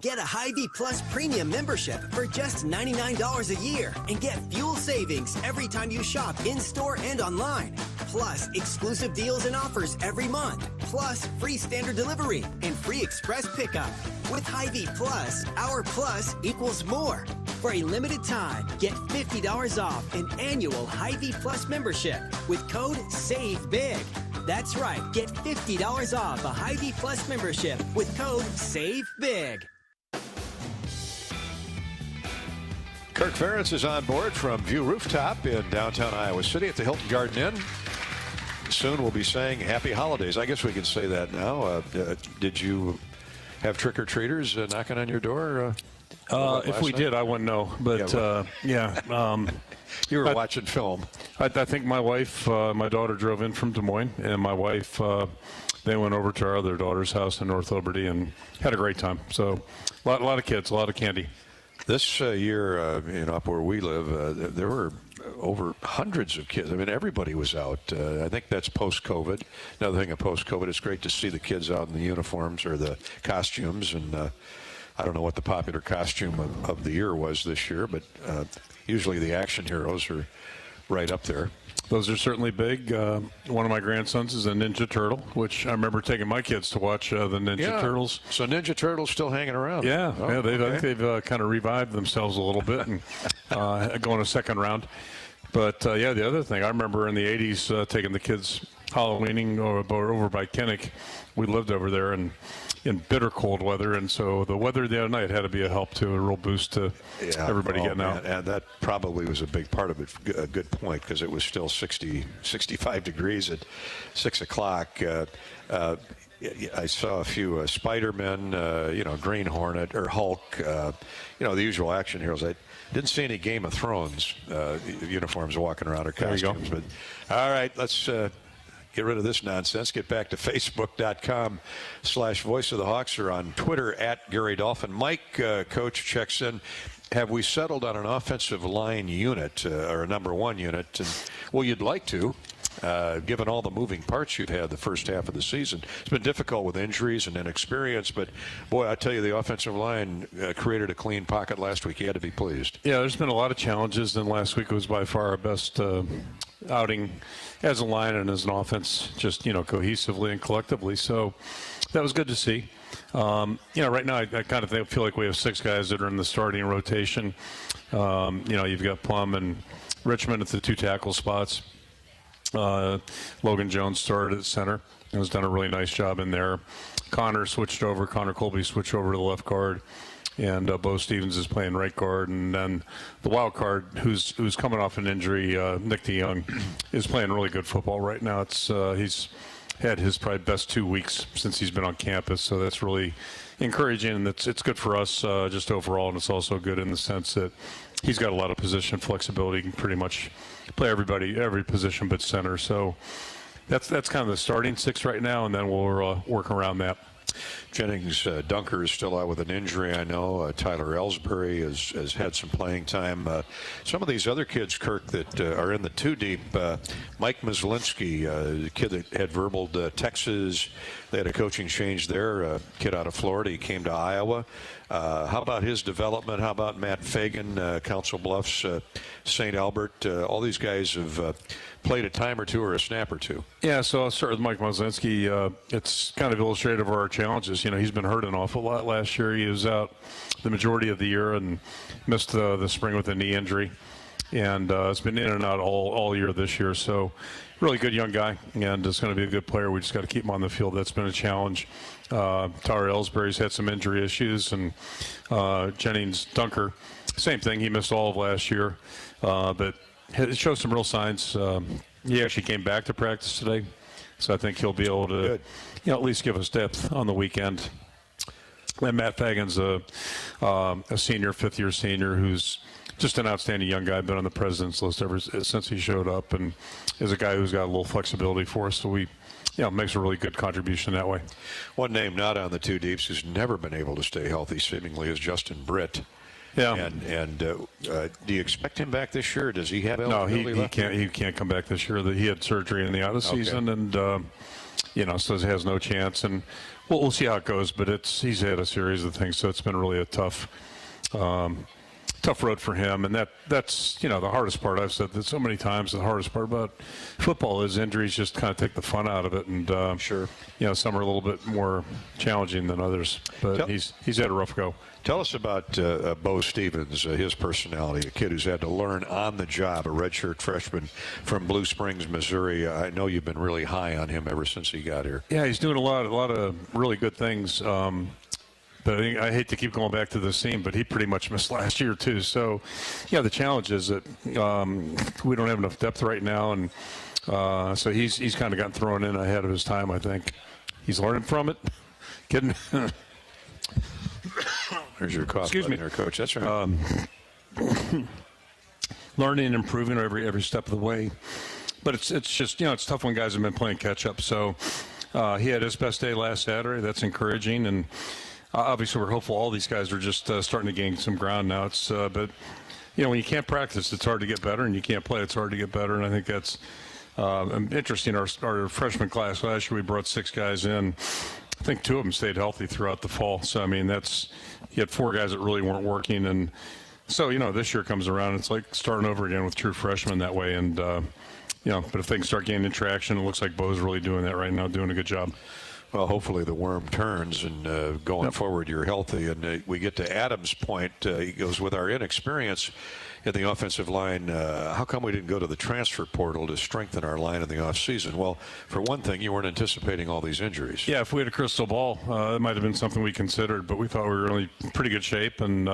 Get a Hy-Vee Plus Premium membership for just $99 a year and get fuel savings every time you shop in-store and online. Plus, exclusive deals and offers every month. Plus, free standard delivery and free express pickup. With Hy-Vee Plus, our plus equals more. For a limited time, get $50 off an annual Hy-Vee Plus membership with code SAVEBIG. That's right, get $50 off a Hy-Vee Plus membership with code SAVEBIG. Kirk Ferentz is on board from View Rooftop in downtown Iowa City at the Hilton Garden Inn. Soon we'll be saying happy holidays. I guess we can say that now. Did you have trick-or-treaters knocking on your door? If we did, I wouldn't know. But, you were watching film. I think my wife, my daughter drove in from Des Moines, and my wife, they went over to our other daughter's house in North Liberty and had a great time. So a lot of kids, a lot of candy. This year, up where we live, there were over hundreds of kids. I mean, everybody was out. I think that's post-COVID. Another thing of post-COVID, it's great to see the kids out in the uniforms or the costumes. And I don't know what the popular costume of the year was this year, but usually the action heroes are right up there. Those are certainly big. One of my grandsons is a Ninja Turtle, which I remember taking my kids to watch the Ninja Turtles. So Ninja Turtles still hanging around. Yeah, I think they've kind of revived themselves a little bit and going a second round. But, the other thing, I remember in the 80s taking the kids Halloweening over by Kinnick. We lived over there in bitter cold weather, and so the weather the other night had to be a help to a real boost to everybody getting out. And that probably was a big part of it. A good point, because it was still 65 degrees at 6 o'clock. I saw a few Spider-Men, Green Hornet or Hulk, the usual action heroes. I didn't see any Game of Thrones uniforms walking around or costumes. But all right, let's get rid of this nonsense. Get back to Facebook.com/Voice of the Hawks, or on Twitter @Gary Dolphin. Mike, coach, checks in. Have we settled on an offensive line unit or a number one unit? And, well, you'd like to. Given all the moving parts you've had the first half of the season. It's been difficult with injuries and inexperience, but, boy, I tell you, the offensive line created a clean pocket last week. You had to be pleased. Yeah, there's been a lot of challenges, and last week was by far our best outing as a line and as an offense, just, cohesively and collectively. So that was good to see. Right now I kind of feel like we have 6 guys that are in the starting rotation. You've got Plum and Richmond at the 2 tackle spots. Logan Jones started at center and has done a really nice job in there. Connor Colby switched over to the left guard, and Bo Stevens is playing right guard. And then the wild card, who's coming off an injury, Nick DeYoung, is playing really good football right now. He's had his probably best 2 weeks since he's been on campus, so that's really encouraging, and it's good for us just overall, and it's also good in the sense that he's got a lot of position flexibility. He can pretty much play every position but center. So that's kind of the starting 6 right now, and then we'll work around that. Jennings Dunker is still out with an injury, I know. Tyler Ellsbury has had some playing time. Some of these other kids, Kirk, that are in the 2 deep, Mike Myslinski, the kid that had verbaled Texas. They had a coaching change there, a kid out of Florida. He came to Iowa. How about his development? How about Matt Fagan, Council Bluffs, St. Albert? All these guys have played a time or two or a snap or two. Yeah, so I'll start with Mike Myslinski. It's kind of illustrative of our challenges. He's been hurt an awful lot last year. He was out the majority of the year and missed the spring with a knee injury. And has been in and out all year this year. So really good young guy, and is going to be a good player. We just got to keep him on the field. That's been a challenge. Tyler Ellsbury's had some injury issues, and Jennings Dunker, same thing. He missed all of last year, but it shows some real signs. He actually came back to practice today, so I think he'll be able to at least give us depth on the weekend. And Matt Fagan's a senior, 5th-year senior, who's just an outstanding young guy, been on the president's list ever since he showed up, and is a guy who's got a little flexibility for us. So we, makes a really good contribution that way. One name not on the 2 deeps who's never been able to stay healthy, seemingly, is Justin Britt. Yeah. And do you expect him back this year? Does he have eligibility left? No, he can't come back this year. He had surgery in the out of season, and so he has no chance. And we'll see how it goes. But he's had a series of things, so it's been really a tough road for him. And that's the hardest part. I've said that so many times. The hardest part about football is injuries just kind of take the fun out of it. And sure, some are a little bit more challenging than others. But he's had a rough go. Tell us about Bo Stevens, his personality, a kid who's had to learn on the job, a redshirt freshman from Blue Springs, Missouri. I know you've been really high on him ever since he got here. Yeah, he's doing a lot of really good things. But I hate to keep going back to this scene, but he pretty much missed last year too. So, the challenge is that we don't have enough depth right now, and so he's kind of gotten thrown in ahead of his time. I think he's learning from it. Kidding. There's your cough. Excuse me, there, Coach. That's right. Learning and improving every step of the way. But it's just it's tough when guys have been playing catch up. So he had his best day last Saturday. That's encouraging, and obviously we're hopeful all these guys are just starting to gain some ground now. It's but when you can't practice, it's hard to get better, and you can't play, it's hard to get better. And I think that's interesting. Our freshman class last year, we brought 6 guys in. I think 2 of them stayed healthy throughout the fall. So, I mean, you had 4 guys that really weren't working. And so, this year comes around, it's like starting over again with true freshmen that way. And, but if things start gaining traction, it looks like Bo's really doing that right now, doing a good job. Well, hopefully the worm turns, and going forward, you're healthy. And we get to Adam's point. He goes, with our inexperience in the offensive line, how come we didn't go to the transfer portal to strengthen our line in the offseason? Well, for one thing, you weren't anticipating all these injuries. Yeah, if we had a crystal ball, it might have been something we considered, but we thought we were really in pretty good shape, and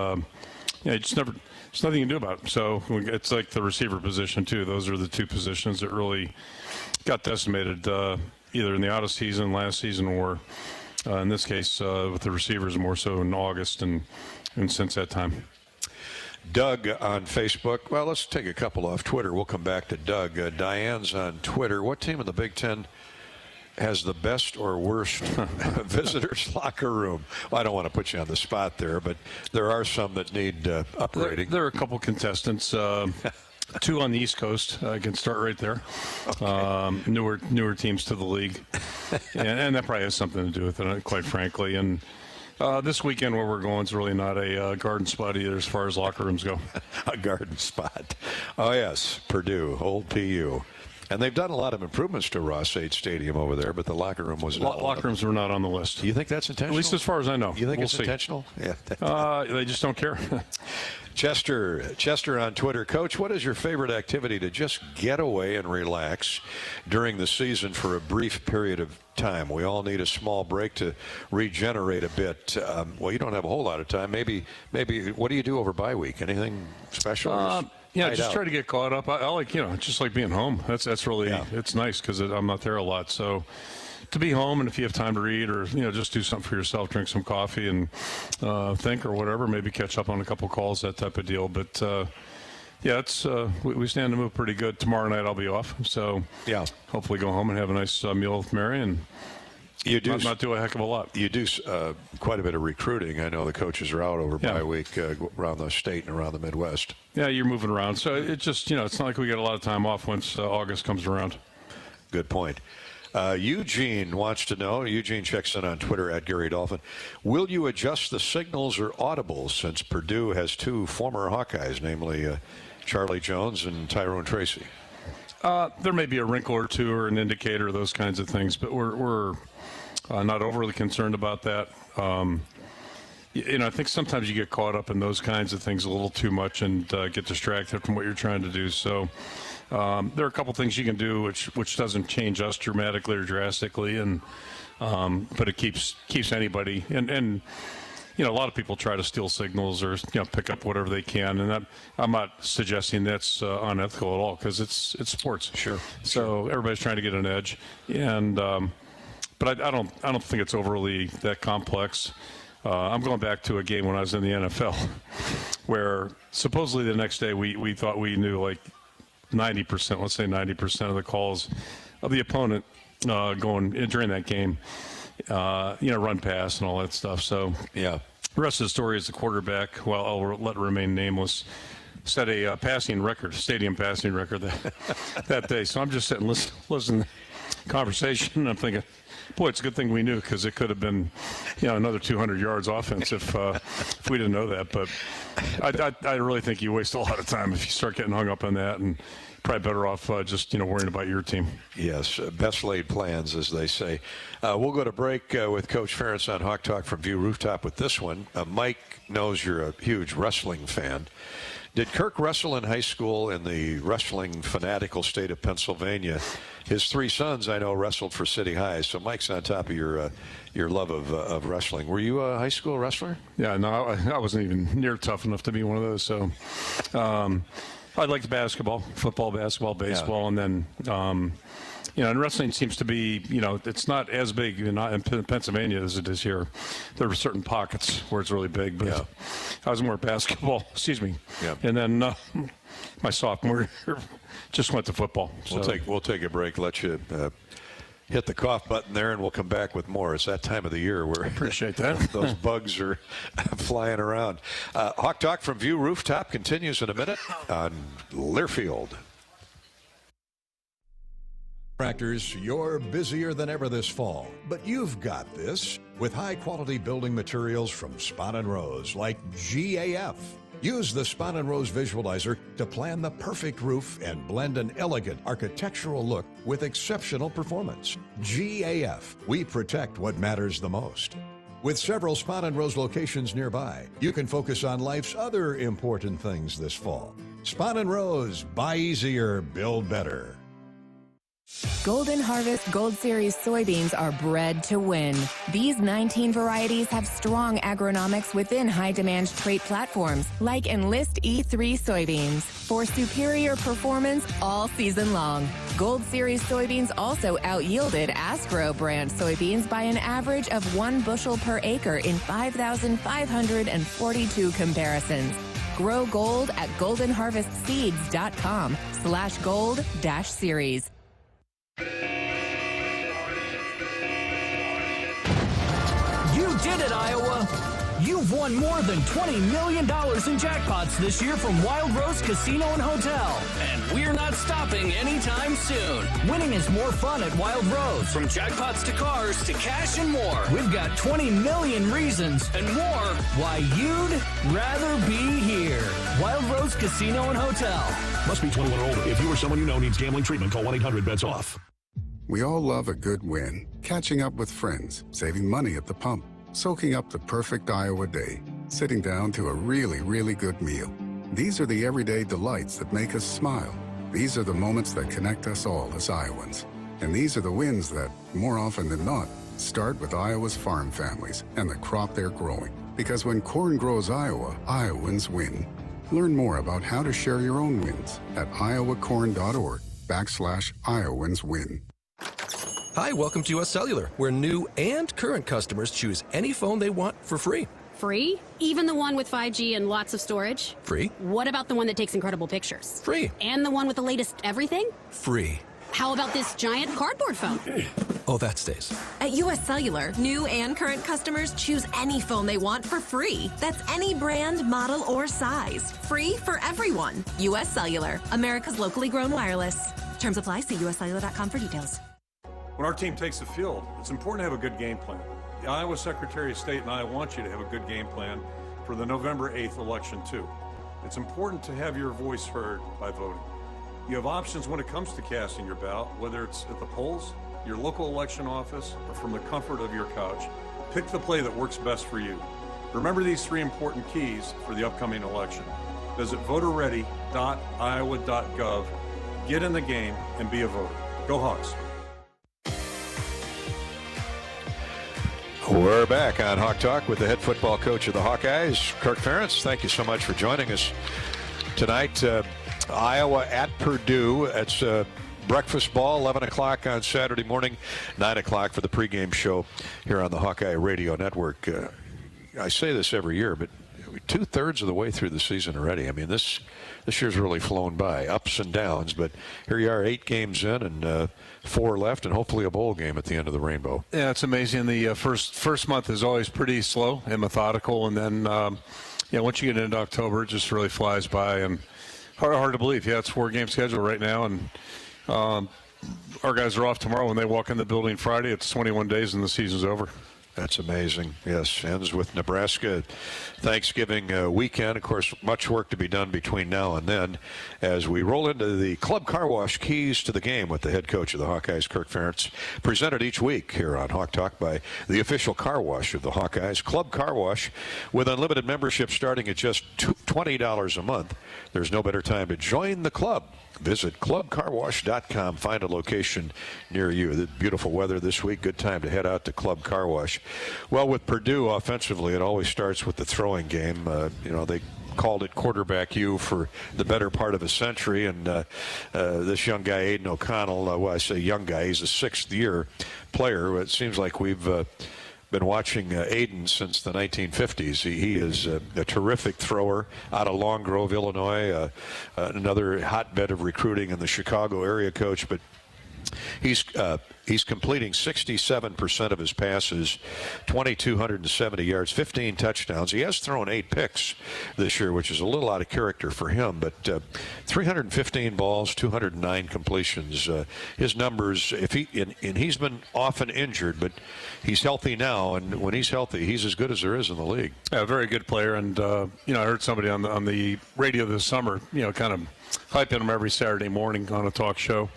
there's nothing you can do about it. So it's like the receiver position, too. Those are the 2 positions that really got decimated either in the out of season, last season, or in this case with the receivers more so in August and since that time. Doug on Facebook. Well, let's take a couple off Twitter. We'll come back to Doug. Diane's on Twitter. What team in the Big Ten has the best or worst visitors locker room? Well, I don't want to put you on the spot there, but there are some that need upgrading. There are a couple contestants. 2 on the East Coast. I can start right there. Okay. Newer teams to the league, and that probably has something to do with it, quite frankly. And this weekend where we're going is really not a garden spot either as far as locker rooms go. A garden spot. Oh, yes, Purdue, old PU. And they've done a lot of improvements to Ross-Ade Stadium over there, but the locker room was not. Locker rooms were not on the list. Do you think that's intentional? At least as far as I know. You think we'll it's see. Intentional? Yeah. They just don't care. Chester on Twitter. Coach, what is your favorite activity to just get away and relax during the season for a brief period of time? We all need a small break to regenerate a bit. Well, you don't have a whole lot of time. Maybe. What do you do over bye week? Anything special? Just try to get caught up. I like, just like being home. That's really, it's nice because I'm not there a lot. So to be home, and if you have time to read or, just do something for yourself, drink some coffee and think or whatever, maybe catch up on a couple calls, that type of deal. But, it's we stand to move pretty good. Tomorrow night I'll be off. So hopefully go home and have a nice meal with Mary and you do not do a heck of a lot. You do quite a bit of recruiting. I know the coaches are out over bye week around the state and around the Midwest. Yeah, you're moving around. So it just, it's not like we get a lot of time off once August comes around. Good point. Eugene wants to know, Eugene checks in on Twitter at Gary Dolphin, will you adjust the signals or audibles since Purdue has 2 former Hawkeyes, namely Charlie Jones and Tyrone Tracy? There may be a wrinkle or 2 or an indicator, those kinds of things, but we're not overly concerned about that. I think sometimes you get caught up in those kinds of things a little too much and get distracted from what you're trying to do. So there are a couple things you can do which doesn't change us dramatically or drastically, and but it keeps anybody. And a lot of people try to steal signals or pick up whatever they can, and I'm not suggesting that's unethical at all because it's sports. Sure. So everybody's trying to get an edge, and but I don't think it's overly that complex. I'm going back to a game when I was in the NFL where supposedly the next day we thought we knew like 90%, let's say 90% of the calls of the opponent going during that game, run pass and all that stuff. So yeah, the rest of the story is the quarterback, well, I'll let it remain nameless, set a stadium passing record that day. So I'm just sitting listening. conversation. I'm thinking, boy, it's a good thing we knew, because it could have been, another 200 yards offense if we didn't know that. But I really think you waste a lot of time if you start getting hung up on that, and probably better off just worrying about your team. Yes, best laid plans, as they say. We'll go to break with Coach Ferentz on Hawk Talk from View Rooftop with this one. Mike knows you're a huge wrestling fan. Did Kirk wrestle in high school in the wrestling fanatical state of Pennsylvania? His 3 sons, I know, wrestled for City High. So Mike's on top of your love of wrestling. Were you a high school wrestler? Yeah, no, I wasn't even near tough enough to be one of those. So I liked basketball, football, basketball, baseball, and then and wrestling seems to be, it's not as big in Pennsylvania as it is here. There are certain pockets where it's really big, but I was more basketball, and then my sophomore year just went to football. So. We'll take a break, let you hit the cough button there, and we'll come back with more. It's that time of the year where appreciate that. Those bugs are flying around. Hawk Talk from View Rooftop continues in a minute on Learfield. Contractors, you're busier than ever this fall, but you've got this with high-quality building materials from Spahn & Rose, like GAF. Use the Spahn & Rose Visualizer to plan the perfect roof and blend an elegant architectural look with exceptional performance. GAF, we protect what matters the most. With several Spahn & Rose locations nearby, you can focus on life's other important things this fall. Spahn & Rose, buy easier, build better. Golden Harvest Gold Series soybeans are bred to win. These 19 varieties have strong agronomics within high-demand trait platforms like Enlist E3 soybeans for superior performance all season long. Gold Series soybeans also out-yielded Astro brand soybeans by an average of 1 bushel per acre in 5,542 comparisons. Grow gold at goldenharvestseeds.com/gold-series. You did it, Iowa! You've won more than $20 million in jackpots this year from Wild Rose Casino and Hotel. And we're not stopping anytime soon. Winning is more fun at Wild Rose. From jackpots to cars to cash and more. We've got 20 million reasons and more why you'd rather be here. Wild Rose Casino and Hotel. Must be 21 or older. If you or someone you know needs gambling treatment, call 1-800-BETS-OFF. We all love a good win. Catching up with friends, saving money at the pump, soaking up the perfect Iowa day, sitting down to a really, really good meal. These are the everyday delights that make us smile. These are the moments that connect us all as Iowans. And these are the wins that, more often than not, start with Iowa's farm families and the crop they're growing. Because when corn grows Iowa, Iowans win. Learn more about how to share your own wins at iowacorn.org/IowansWin. Hi, welcome to US Cellular, where new and current customers choose any phone they want for free. Free? Even the one with 5G and lots of storage? Free. What about the one that takes incredible pictures? Free. And the one with the latest everything? Free. How about this giant cardboard phone? Oh, that stays. At US Cellular, new and current customers choose any phone they want for free. That's any brand, model, or size. Free for everyone. US Cellular, America's locally grown wireless. Terms apply. See uscellular.com for details. When our team takes the field, it's important to have a good game plan. The Iowa Secretary of State and I want you to have a good game plan for the November 8th election, too. It's important to have your voice heard by voting. You have options when it comes to casting your ballot, whether it's at the polls, your local election office, or from the comfort of your couch. Pick the play that works best for you. Remember these 3 important keys for the upcoming election. Visit voterready.iowa.gov, get in the game, and be a voter. Go Hawks. We're back on Hawk Talk with the head football coach of the Hawkeyes, Kirk Ferentz. Thank you so much for joining us tonight. Iowa at Purdue. It's breakfast ball, 11 o'clock on Saturday morning, 9 o'clock for the pregame show here on the Hawkeye Radio Network. I say this every year, but 2/3 of the way through the season already. I mean, this year's really flown by, ups and downs, but here you are, 8 games in and 4 left, and hopefully a bowl game at the end of the rainbow. Yeah, it's amazing. The first month is always pretty slow and methodical, and then once you get into October, it just really flies by, and hard to believe. Yeah, it's 4-game schedule right now, and our guys are off tomorrow. When they walk in the building Friday, it's 21 days and the season's over. That's amazing. Yes, ends with Nebraska Thanksgiving weekend. Of course, much work to be done between now and then as we roll into the Club Car Wash keys to the game with the head coach of the Hawkeyes, Kirk Ferentz, presented each week here on Hawk Talk by the official car wash of the Hawkeyes, Club Car Wash, with unlimited membership starting at just $20 a month. There's no better time to join the club. Visit clubcarwash.com. Find a location near you. The beautiful weather this week. Good time to head out to Club Car Wash. Well, with Purdue offensively, it always starts with the throwing game. They called it quarterback U for the better part of a century, and this young guy, Aiden O'Connell, I say young guy, he's a sixth-year player. It seems like we've been watching Aiden since the 1950s. He is a terrific thrower out of Long Grove, Illinois, another hotbed of recruiting in the Chicago area, coach, but he's completing 67% of his passes, 2,270 yards, 15 touchdowns. He has thrown 8 picks this year, which is a little out of character for him, but 315 balls, 209 completions. His numbers, he's been often injured, but he's healthy now, and when he's healthy, he's as good as there is in the league. Yeah, very good player, and I heard somebody on the radio this summer, kind of hyping him every Saturday morning on a talk show.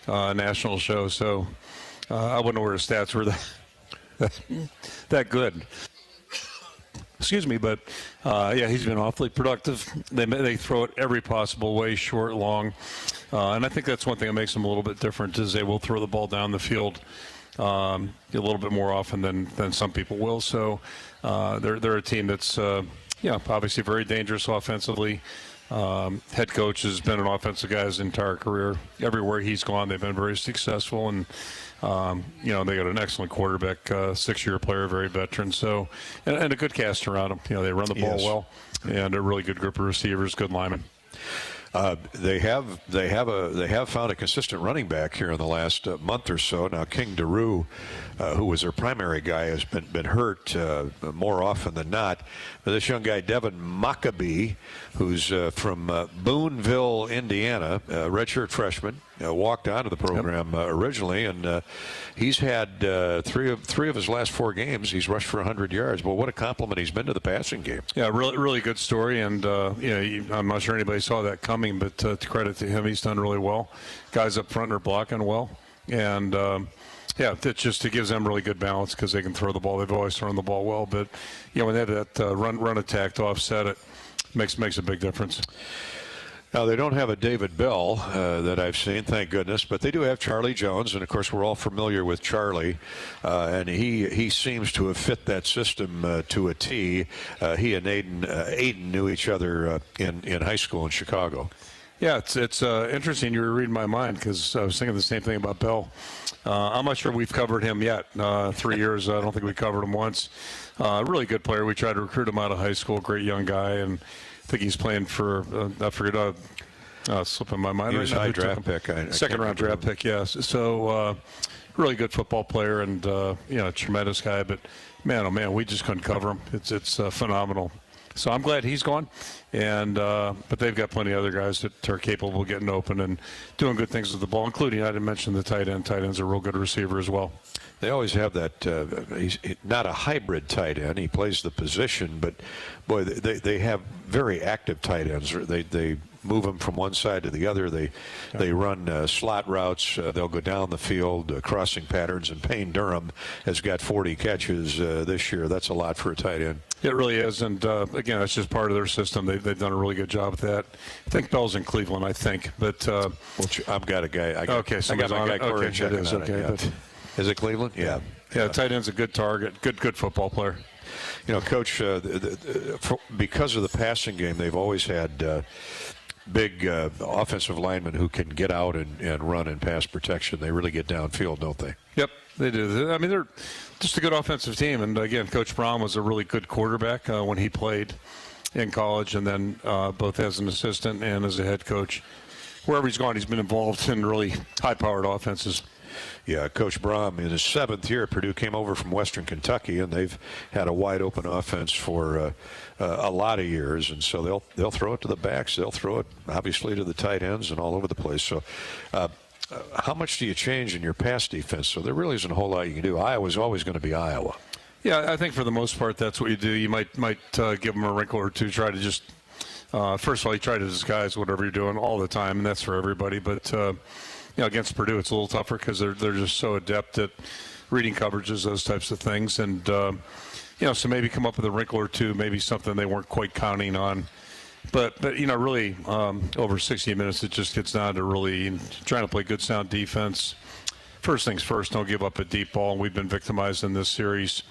National show, so I wouldn't know where his stats were that good. Excuse me, but he's been awfully productive. They throw it every possible way, short, long, and I think that's one thing that makes them a little bit different is they will throw the ball down the field a little bit more often than some people will. So they're a team that's obviously very dangerous offensively. Head coach has been an offensive guy his entire career. Everywhere he's gone, they've been very successful, and they got an excellent quarterback, 6-year player, very veteran. So, and a good cast around him. They run the ball well, and a really good group of receivers, good linemen. They have found a consistent running back here in the last month or so. Now, King DeRue, who was their primary guy, has been hurt more often than not. But this young guy, Devin Maccabee, who's from Boonville, Indiana, redshirt freshman, walked onto the program originally, and he's had three of his last 4 games. He's rushed for 100 yards. But what a compliment he's been to the passing game. Yeah, really good story, and I'm not sure anybody saw that coming, but to credit to him, he's done really well. Guys up front are blocking well, and it gives them really good balance because they can throw the ball. They've always thrown the ball well, but when they have that run attack to offset it, makes a big difference. Now, they don't have a David Bell that I've seen, thank goodness, but they do have Charlie Jones, and, of course, we're all familiar with Charlie, and he seems to have fit that system to a T. He and Aiden knew each other in high school in Chicago. Yeah, it's interesting. You were reading my mind because I was thinking the same thing about Bell. I'm not sure we've covered him yet. 3 years, I don't think we covered him once. Really good player. We tried to recruit him out of high school, great young guy, and I think he's playing for, I forget, slipping my mind. He was a high draft pick. Second-round draft pick, yes. So, really good football player and, tremendous guy. But, man, oh, man, we just couldn't cover him. It's phenomenal. So I'm glad he's gone. And but they've got plenty of other guys that are capable of getting open and doing good things with the ball, including, I didn't mention the tight end. Tight end's a real good receiver as well. They always have that. He's not a hybrid tight end. He plays the position, but boy, they have very active tight ends. They move them from one side to the other. They run slot routes. They'll go down the field, crossing patterns. And Payne Durham has got 40 catches this year. That's a lot for a tight end. It really is, and again, that's just part of their system. They've done a really good job with that. I think Bell's in Cleveland, I think, but I've got a guy. I got my guy Corey checking on it. Yeah. But, is it Cleveland? Yeah. Tight end's a good target. Good football player. Coach, because of the passing game, they've always had big offensive linemen who can get out and run in pass protection. They really get downfield, don't they? Yep, they do. I mean, they're just a good offensive team. And, again, Coach Brown was a really good quarterback when he played in college, and then both as an assistant and as a head coach. Wherever he's gone, he's been involved in really high-powered offenses. Yeah, Coach Brom, in his 7th year at Purdue, came over from Western Kentucky, and they've had a wide-open offense for a lot of years. And so they'll throw it to the backs. They'll throw it, obviously, to the tight ends and all over the place. So how much do you change in your pass defense? So there really isn't a whole lot you can do. Iowa's always going to be Iowa. Yeah, I think for the most part that's what you do. You might give them a wrinkle or two, try to just first of all, you try to disguise whatever you're doing all the time, and that's for everybody. But against Purdue, it's a little tougher because they're just so adept at reading coverages, those types of things, and so maybe come up with a wrinkle or two, maybe something they weren't quite counting on. But really, over 60 minutes, it just gets down to really trying to play good, sound defense. First things first, don't give up a deep ball. We've been victimized in this series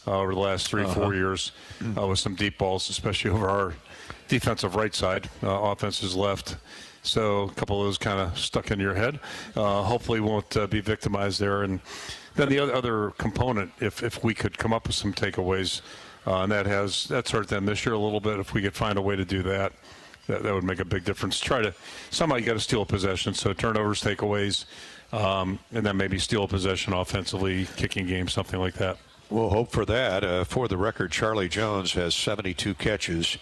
over the last 3-4 years with some deep balls, especially over our defensive right side. Offense is left. So a couple of those kind of stuck in your head. Hopefully won't be victimized there. And then the other component, if we could come up with some takeaways, and that's hurt them this year a little bit. If we could find a way to do that, that would make a big difference. Somehow you got to steal a possession. So turnovers, takeaways, and then maybe steal a possession offensively, kicking game, something like that. We'll hope for that. For the record, Charlie Jones has 72 catches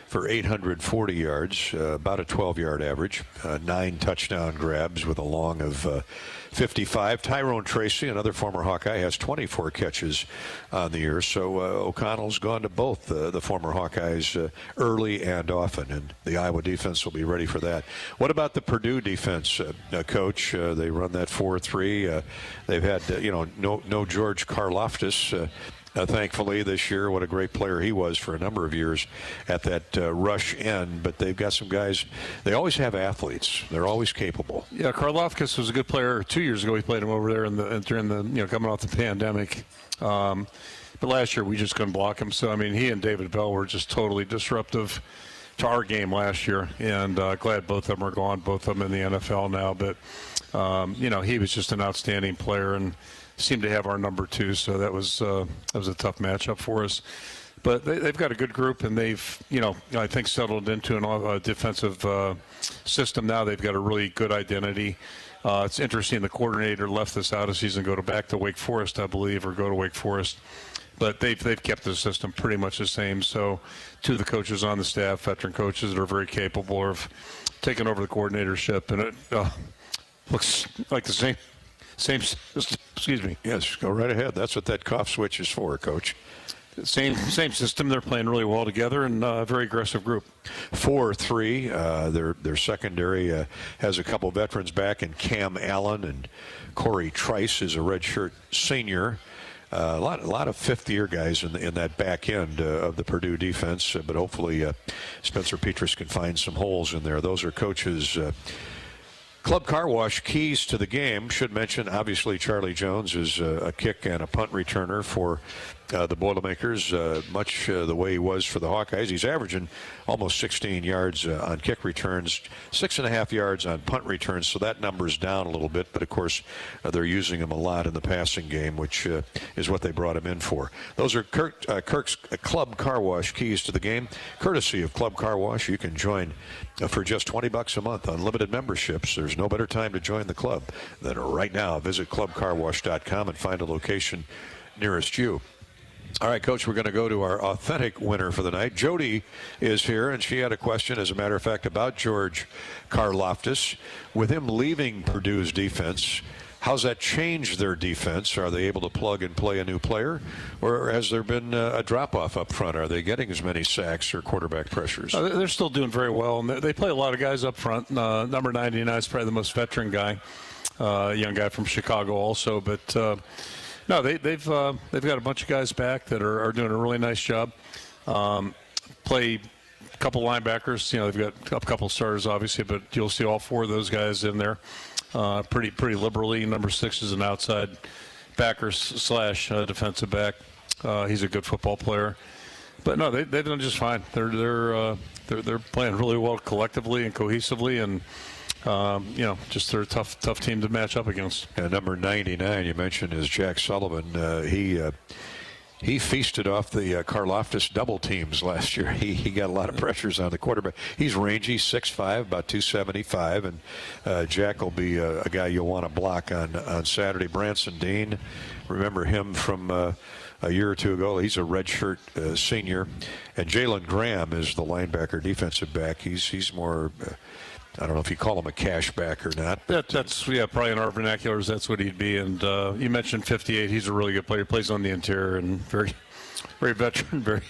for 840 yards, about a 12-yard average, 9 touchdown grabs with a long of 55. Tyrone Tracy, another former Hawkeye, has 24 catches on the year. So O'Connell's gone to both the former Hawkeyes early and often, and the Iowa defense will be ready for that. What about the Purdue defense, Coach? They run that 4-3. They've had no George Karlaftis. Thankfully, this year, what a great player he was for a number of years at that rush end. But they've got some guys. They always have athletes. They're always capable. Yeah, Karlaftis was a good player 2 years ago. We played him over there during the coming off the pandemic. But last year we just couldn't block him. So I mean, he and David Bell were just totally disruptive to our game last year. And glad both of them are gone. Both of them in the NFL now. But he was just an outstanding player and seemed to have our number too, so that was a tough matchup for us. But they've got a good group, and they've I think settled into a defensive system now. They've got a really good identity. It's interesting the coordinator left this out of season, back to Wake Forest, I believe, or go to Wake Forest. But they've kept the system pretty much the same. So two of the coaches on the staff, veteran coaches that are very capable of taking over the coordinatorship, and it looks like the same system. Excuse me. Yes, go right ahead. That's what that cough switch is for, Coach. Same system. They're playing really well together, and a very aggressive group. 4-3. Their secondary has a couple veterans back, and Cam Allen and Corey Trice is a redshirt senior. A lot of fifth-year guys in that back end of the Purdue defense, but hopefully Spencer Petras can find some holes in there. Those are coaches. Club Car Wash keys to the game. Should mention, obviously, Charlie Jones is a kick and a punt returner for the Boilermakers, much the way he was for the Hawkeyes. He's averaging almost 16 yards on kick returns, 6.5 yards on punt returns, so that number's down a little bit. But, of course, they're using him a lot in the passing game, which is what they brought him in for. Those are Kirk's Club Car Wash keys to the game. Courtesy of Club Car Wash, you can join for just $20 a month. Unlimited memberships. There's no better time to join the club than right now. Visit clubcarwash.com and find a location nearest you. All right, Coach, we're going to go to our authentic winner for the night. Jody is here, and she had a question, as a matter of fact, about George Karlaftis. With him leaving Purdue's defense, how's that changed their defense? Are they able to plug and play a new player? Or has there been a drop-off up front? Are they getting as many sacks or quarterback pressures? They're still doing very well, and they play a lot of guys up front. Number 99 is probably the most veteran guy, young guy from Chicago also. But, no, they've got a bunch of guys back that are doing a really nice job. Play a couple linebackers. They've got a couple starters, obviously, but you'll see all four of those guys in there. Pretty liberally. Number 6 is an outside backer / defensive back. He's a good football player, but no, they've done just fine. They're playing really well collectively and cohesively, and just they're a tough team to match up against. Number 99 you mentioned is Jack Sullivan. He feasted off the Karlaftis double teams last year. He got a lot of pressures on the quarterback. He's rangy, 6'5", about 275, and Jack will be a guy you'll want to block on Saturday. Branson Dean, remember him from a year or two ago. He's a redshirt senior. And Jalen Graham is the linebacker defensive back. He's more, I don't know if you call him a cash back or not. That's probably in our vernaculars, that's what he'd be. And you mentioned 58. He's a really good player. He plays on the interior and very veteran,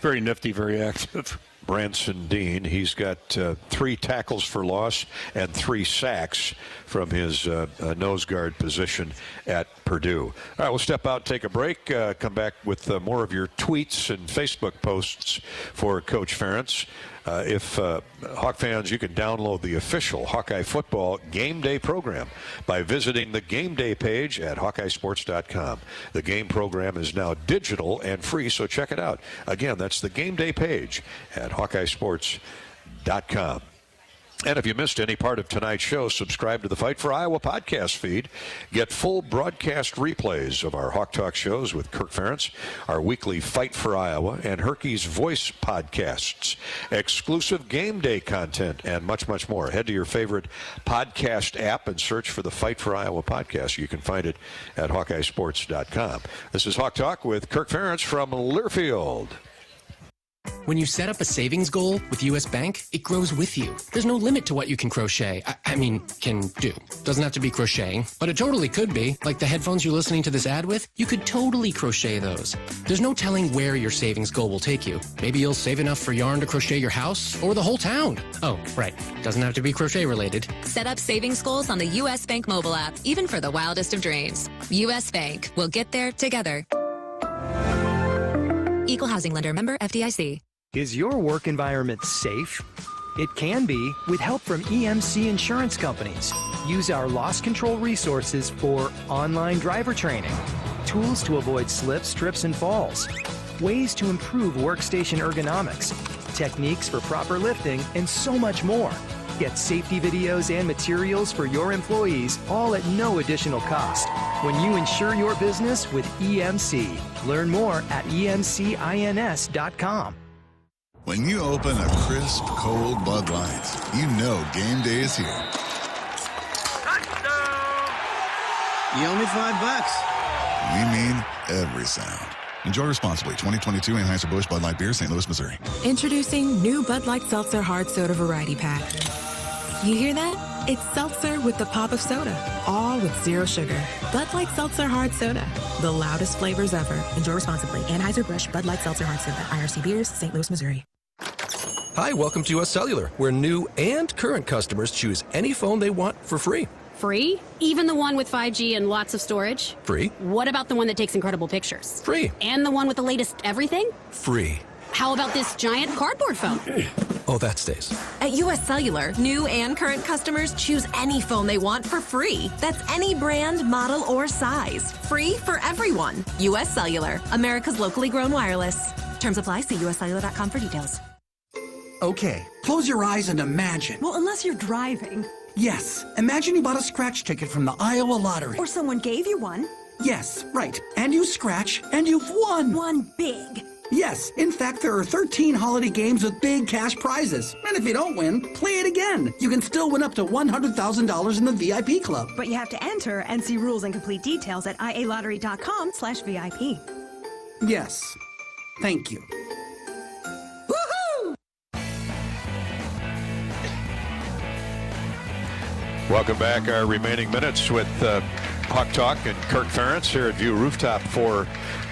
very nifty, very active. Branson Dean, he's got 3 tackles for loss and 3 sacks from his nose guard position at Purdue. All right, we'll step out, take a break, come back with more of your tweets and Facebook posts for Coach Ferentz. If Hawk fans, you can download the official Hawkeye football game day program by visiting the game day page at HawkeyeSports.com. The game program is now digital and free, so check it out. Again, that's the game day page at HawkeyeSports.com. And if you missed any part of tonight's show, subscribe to the Fight for Iowa podcast feed. Get full broadcast replays of our Hawk Talk shows with Kirk Ferentz, our weekly Fight for Iowa, and Hawkeyes Voice podcasts, exclusive game day content, and much, much more. Head to your favorite podcast app and search for the Fight for Iowa podcast. You can find it at HawkeyeSports.com. This is Hawk Talk with Kirk Ferentz from Learfield. When you set up a savings goal with U.S. Bank, it grows with you. There's no limit to what you can crochet. Can do. Doesn't have to be crocheting, but it totally could be. Like the headphones you're listening to this ad with, you could totally crochet those. There's no telling where your savings goal will take you. Maybe you'll save enough for yarn to crochet your house or the whole town. Oh, right. Doesn't have to be crochet related. Set up savings goals on the U.S. Bank mobile app, even for the wildest of dreams. U.S. Bank. We'll get there together. Equal housing lender, member FDIC. Is your work environment safe? It can be with help from EMC insurance companies. Use our loss control resources for online driver training, tools to avoid slips, trips, and falls, ways to improve workstation ergonomics, techniques for proper lifting, and so much more. Get safety videos and materials for your employees, all at no additional cost. When you insure your business with EMC. Learn more at emcins.com. When you open a crisp, cold Bud Light, you know game day is here. You owe me $5. We mean every sound. Enjoy responsibly. 2022 Anheuser-Busch Bud Light Beer, St. Louis, Missouri. Introducing new Bud Light Seltzer Hard Soda Variety Pack. You hear that? It's seltzer with the pop of soda, all with zero sugar. Bud Light Seltzer Hard Soda, the loudest flavors ever. Enjoy responsibly. Anheuser-Busch Bud Light Seltzer Hard Soda, IRC Beers, St. Louis, Missouri. Hi, welcome to US Cellular, where new and current customers choose any phone they want for free. Free? Even the one with 5G and lots of storage? Free. What about the one that takes incredible pictures? Free. And the one with the latest everything? Free. How about this giant cardboard phone? Oh, that stays. At U.S. Cellular, new and current customers choose any phone they want for free. That's any brand, model, or size. Free for everyone. U.S. Cellular, America's locally grown wireless. Terms apply. See uscellular.com for details. Okay, close your eyes and imagine. Well, unless you're driving. Yes, imagine you bought a scratch ticket from the Iowa Lottery. Or someone gave you one. Yes, right. And you scratch, and you've won. Won big. Yes, in fact, there are 13 holiday games with big cash prizes. And if you don't win, play it again. You can still win up to $100,000 in the VIP club. But you have to enter and see rules and complete details at ialottery.com/VIP. Yes. Thank you. Woohoo! Welcome back. Our remaining minutes with Hawk Talk and Kirk Ferentz here at View Rooftop for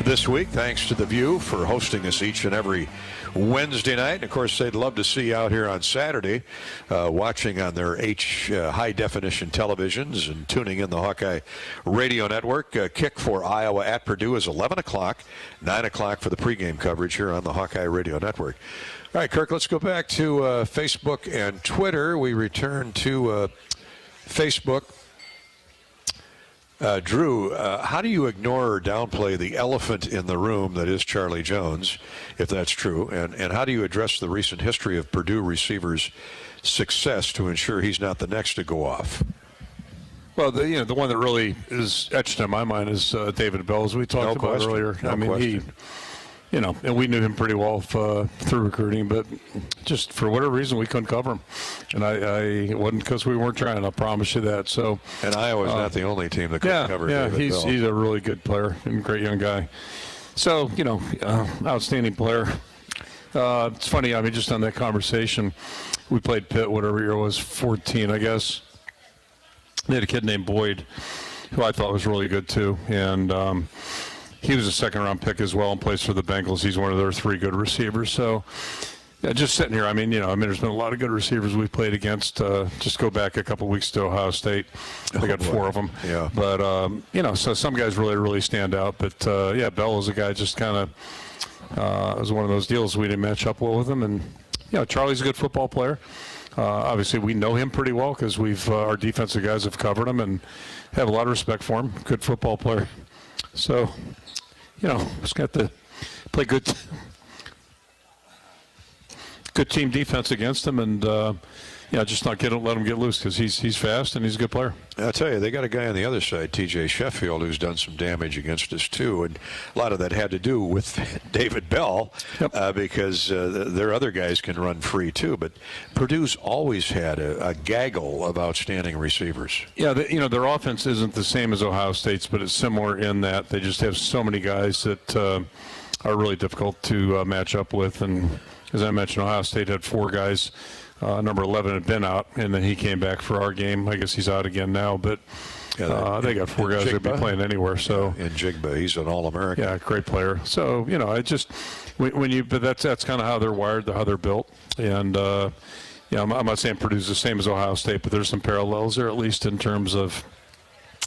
this week. Thanks to the View for hosting us each and every Wednesday night. And of course, they'd love to see you out here on Saturday watching on their high-definition televisions and tuning in the Hawkeye Radio Network. Kick for Iowa at Purdue is 11 o'clock, 9 o'clock for the pregame coverage here on the Hawkeye Radio Network. All right, Kirk, let's go back to Facebook and Twitter. We return to Facebook. Drew, how do you ignore or downplay the elephant in the room that is Charlie Jones, if that's true? And how do you address the recent history of Purdue receivers' success to ensure he's not the next to go off? Well, the one that really is etched in my mind is David Bell, as we talked about earlier. And we knew him pretty well through recruiting, but just for whatever reason, we couldn't cover him. And it wasn't because we weren't trying, I promise you that. So, and Iowa's not the only team that couldn't cover David Bell. He's a really good player and great young guy. So, outstanding player. It's funny, just on that conversation, we played Pitt, whatever year it was, 14, I guess. They had a kid named Boyd, who I thought was really good too. And he was a second-round pick as well and plays for the Bengals. He's one of their 3 good receivers. So, yeah, just sitting here, there's been a lot of good receivers we've played against. Just go back a couple weeks to Ohio State. They got 4 of them. Yeah. But, so some guys really, really stand out. But, Bell is a guy just kind of it was one of those deals we didn't match up well with him. And, Charlie's a good football player. Obviously, we know him pretty well because our defensive guys have covered him and have a lot of respect for him. Good football player. So, just got to play good team defense against him, and just not let him get loose because he's fast and he's a good player. I'll tell you, they got a guy on the other side, T.J. Sheffield, who's done some damage against us too, and a lot of that had to do with David Bell, because their other guys can run free too. But Purdue's always had a gaggle of outstanding receivers. Yeah, their offense isn't the same as Ohio State's, but it's similar in that they just have so many guys that are really difficult to match up with. And as I mentioned, Ohio State had 4 guys. Number 11 had been out, and then he came back for our game. I guess he's out again now, but they got 4 guys that would be playing anywhere. So in Jigba, he's an All-American. Yeah, great player. So but that's kind of how they're wired, how they're built. And I'm not saying Purdue's the same as Ohio State, but there's some parallels there, at least in terms of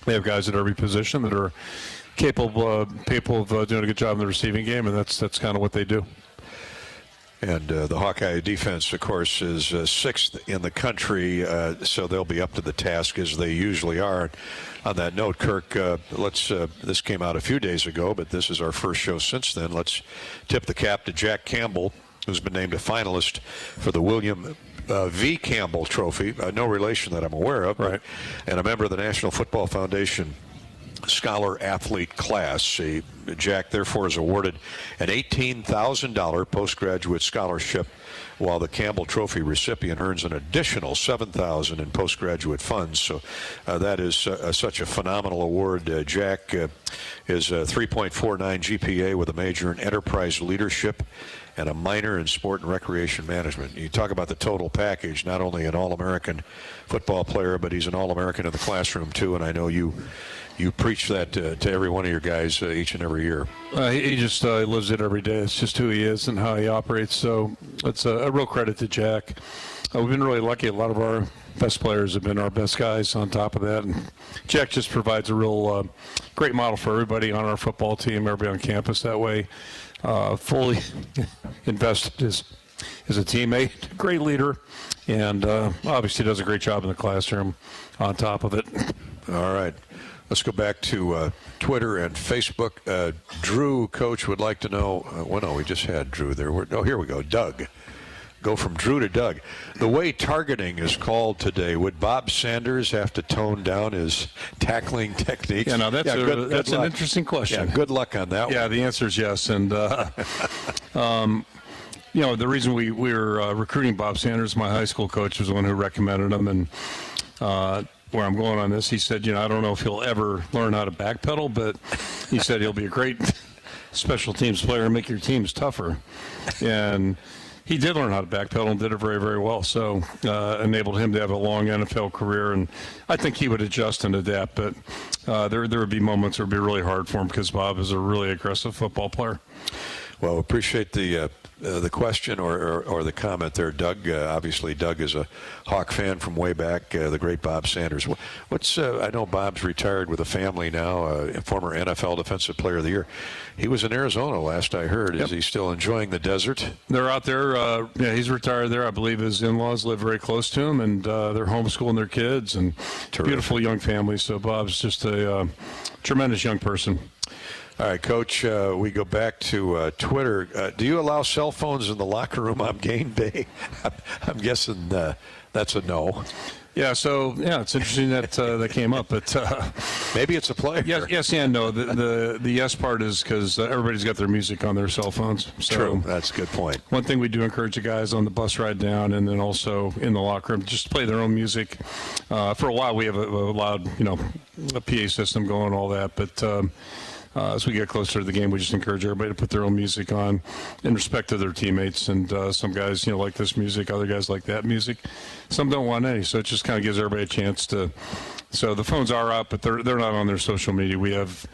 they have guys at every position that are capable of doing a good job in the receiving game, and that's kind of what they do. And the Hawkeye defense, of course, is 6th in the country, so they'll be up to the task as they usually are. On that note, Kirk, this came out a few days ago, but this is our first show since then. Let's tip the cap to Jack Campbell, who's been named a finalist for the William V. Campbell Trophy. No relation that I'm aware of, right? And a member of the National Football Foundation Scholar Athlete class. Jack, therefore, is awarded an $18,000 postgraduate scholarship, while the Campbell Trophy recipient earns an additional $7,000 in postgraduate funds. So that is such a phenomenal award. Jack is a 3.49 GPA with a major in enterprise leadership and a minor in sport and recreation management. You talk about the total package, not only an All-American football player, but he's an All-American in the classroom, too, and I know you preach that to every one of your guys each and every year. He just lives it every day. It's just who he is and how he operates. So it's a real credit to Jack. We've been really lucky. A lot of our best players have been our best guys on top of that. And Jack just provides a real great model for everybody on our football team, everybody on campus that way. Fully invested as a teammate, great leader, and obviously does a great job in the classroom on top of it. All right. Let's go back to Twitter and Facebook. Drew, Coach, would like to know. We just had Drew there. Here we go. Doug. Go from Drew to Doug. The way targeting is called today, would Bob Sanders have to tone down his tackling techniques? Yeah, no, that's an interesting question. Yeah, good luck on that one. Yeah, the answer is yes. And, the reason we were recruiting Bob Sanders, my high school coach, was the one who recommended him. And where I'm going on this, he said, I don't know if he'll ever learn how to backpedal, but he said he'll be a great special teams player and make your teams tougher. And he did learn how to backpedal and did it very, very well. So enabled him to have a long NFL career. And I think he would adjust and adapt. But there would be moments that would be really hard for him because Bob is a really aggressive football player. Well, appreciate the question or the comment there, Doug. Obviously, Doug is a Hawk fan from way back, the great Bob Sanders. I know Bob's retired with a family now, a former NFL Defensive Player of the Year. He was in Arizona last I heard. Is he still enjoying the desert? They're out there. He's retired there. I believe his in-laws live very close to him, and they're homeschooling their kids, and beautiful young family. So Bob's just a tremendous young person. All right, Coach, we go back to Twitter. Do you allow cell phones in the locker room on game day? I'm guessing that's a no. Yeah, it's interesting that that came up, but maybe it's a player. Yes and no. The yes part is because everybody's got their music on their cell phones. So true, that's a good point. One thing we do encourage the guys on the bus ride down, and then also in the locker room, just play their own music. For a while, we have a loud, a PA system going, all that, but. as we get closer to the game, we just encourage everybody to put their own music on in respect to their teammates. And some guys, like this music, other guys like that music. Some don't want any, so it just kind of gives everybody a chance to. So the phones are up, but they're not on their social media. We have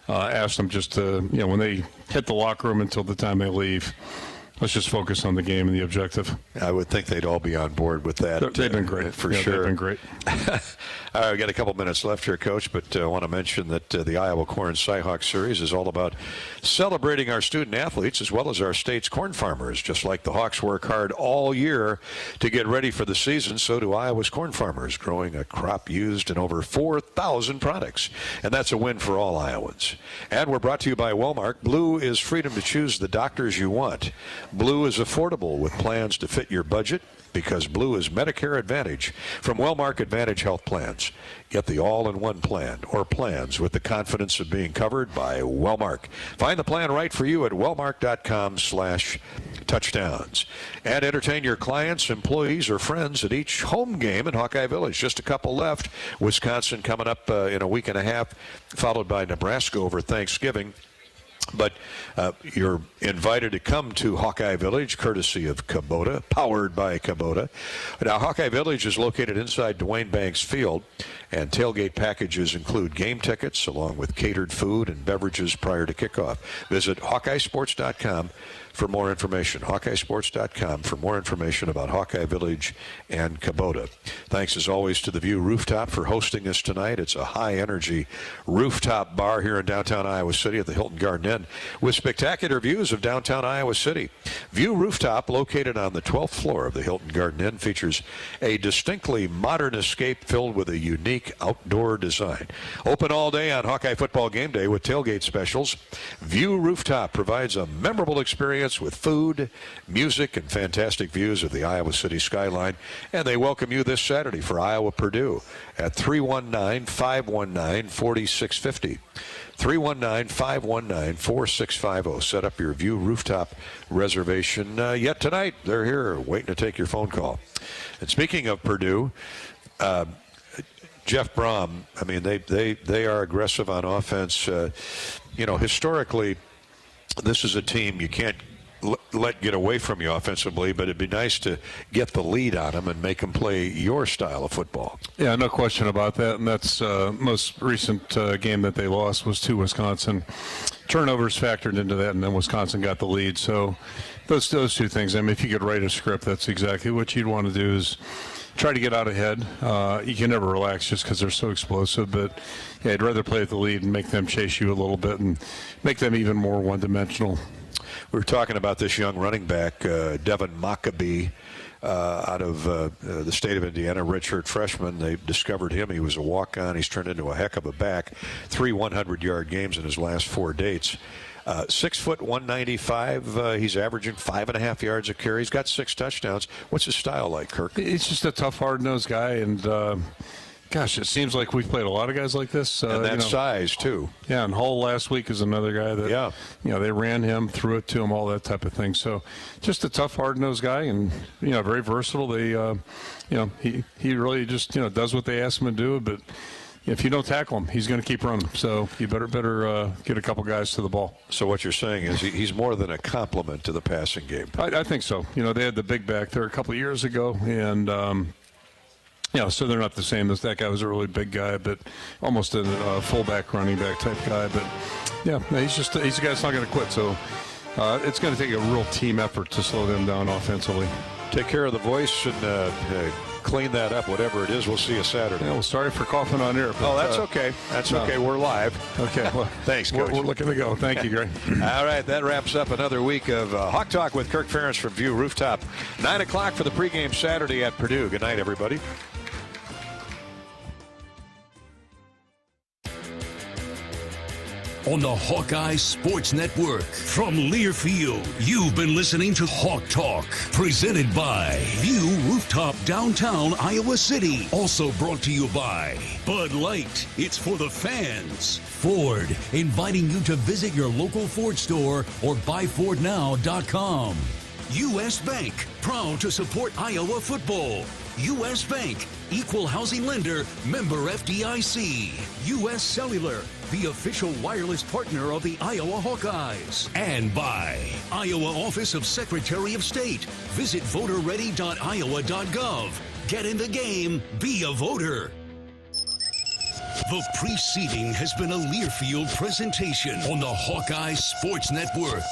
asked them just to, when they hit the locker room until the time they leave, let's just focus on the game and the objective. I would think they'd all be on board with that. They've been great. For sure. They've been great. All right, we've got a couple minutes left here, Coach, but I want to mention that the Iowa Corn Cyhawk Series is all about celebrating our student athletes as well as our state's corn farmers. Just like the Hawks work hard all year to get ready for the season, so do Iowa's corn farmers, growing a crop used in over 4,000 products. And that's a win for all Iowans. And we're brought to you by Wellmark. Blue is freedom to choose the doctors you want. Blue is affordable with plans to fit your budget, because Blue is Medicare Advantage from Wellmark Advantage Health Plans. Get the all-in-one plan or plans with the confidence of being covered by Wellmark. Find the plan right for you at wellmark.com/touchdowns. And entertain your clients, employees, or friends at each home game in Hawkeye Village. Just a couple left. Wisconsin coming up in a week and a half, followed by Nebraska over Thanksgiving. But you're invited to come to Hawkeye Village, courtesy of Kubota, powered by Kubota. Now, Hawkeye Village is located inside Dwayne Banks Field, and tailgate packages include game tickets along with catered food and beverages prior to kickoff. Visit HawkeyeSports.com for more information. HawkeyeSports.com for more information about Hawkeye Village and Kubota. Thanks, as always, to the View Rooftop for hosting us tonight. It's a high-energy rooftop bar here in downtown Iowa City at the Hilton Garden Inn with spectacular views of downtown Iowa City. View Rooftop, located on the 12th floor of the Hilton Garden Inn, features a distinctly modern escape filled with a unique outdoor design. Open all day on Hawkeye Football Game Day with tailgate specials. View Rooftop provides a memorable experience with food, music, and fantastic views of the Iowa City skyline. And they welcome you this Saturday for Iowa Purdue at 319-519-4650. 319-519-4650. Set up your View Rooftop reservation yet tonight. They're here waiting to take your phone call. And speaking of Purdue, Jeff Brom, I mean, they are aggressive on offense. Historically, this is a team you can't let get away from you offensively, but it'd be nice to get the lead on them and make them play your style of football. Yeah, no question about that. And that's most recent game that they lost was to Wisconsin. Turnovers factored into that, and then Wisconsin got the lead. So those two things. I mean, if you could write a script, that's exactly what you'd want to do, is try to get out ahead. You can never relax just because they're so explosive, but yeah, I'd rather play at the lead and make them chase you a little bit and make them even more one-dimensional. We were talking about this young running back, Devin Maccabee, out of the state of Indiana, redshirt freshman. They discovered him. He was a walk-on. He's turned into a heck of a back. 3 100-yard games in his last 4 dates. 6 foot 195. He's averaging 5.5 yards a carry. He's got 6 touchdowns. What's his style like, Kirk? He's just a tough, hard-nosed guy, and gosh, it seems like we've played a lot of guys like this. And that size, too. Yeah, and Hull last week is another guy that, they ran him, threw it to him, all that type of thing. So just a tough, hard-nosed guy, and, very versatile. They, he really just, does what they ask him to do, but if you don't tackle him, he's going to keep running. So you better get a couple guys to the ball. So what you're saying is he's more than a compliment to the passing game. I think so. They had the big back there a couple of years ago, and so they're not the same. That guy was a really big guy, but almost a fullback, running back type guy. But yeah, he's a guy that's not going to quit. So it's going to take a real team effort to slow them down offensively. Take care of the voice and clean that up, whatever it is. We'll see you Saturday. Yeah, well, sorry for coughing on air. But, that's okay. That's okay. We're live. Okay. Well, thanks, Coach. We're looking to go. Thank you, Greg. All right. That wraps up another week of Hawk Talk with Kirk Ferentz from View Rooftop. 9 o'clock for the pregame Saturday at Purdue. Good night, everybody. On the Hawkeye Sports Network from Learfield, you've been listening to Hawk Talk, presented by View Rooftop, downtown Iowa City. Also brought to you by Bud Light, it's for the fans. Ford, inviting you to visit your local Ford store or buyfordnow.com. U.S. Bank, proud to support Iowa football. U.S. Bank, Equal housing lender, member FDIC. U.S. Cellular, the official wireless partner of the Iowa Hawkeyes. And by Iowa Office of Secretary of State. Visit voterready.iowa.gov. Get in the game. Be a voter. The preceding has been a Learfield presentation on the Hawkeye Sports Network.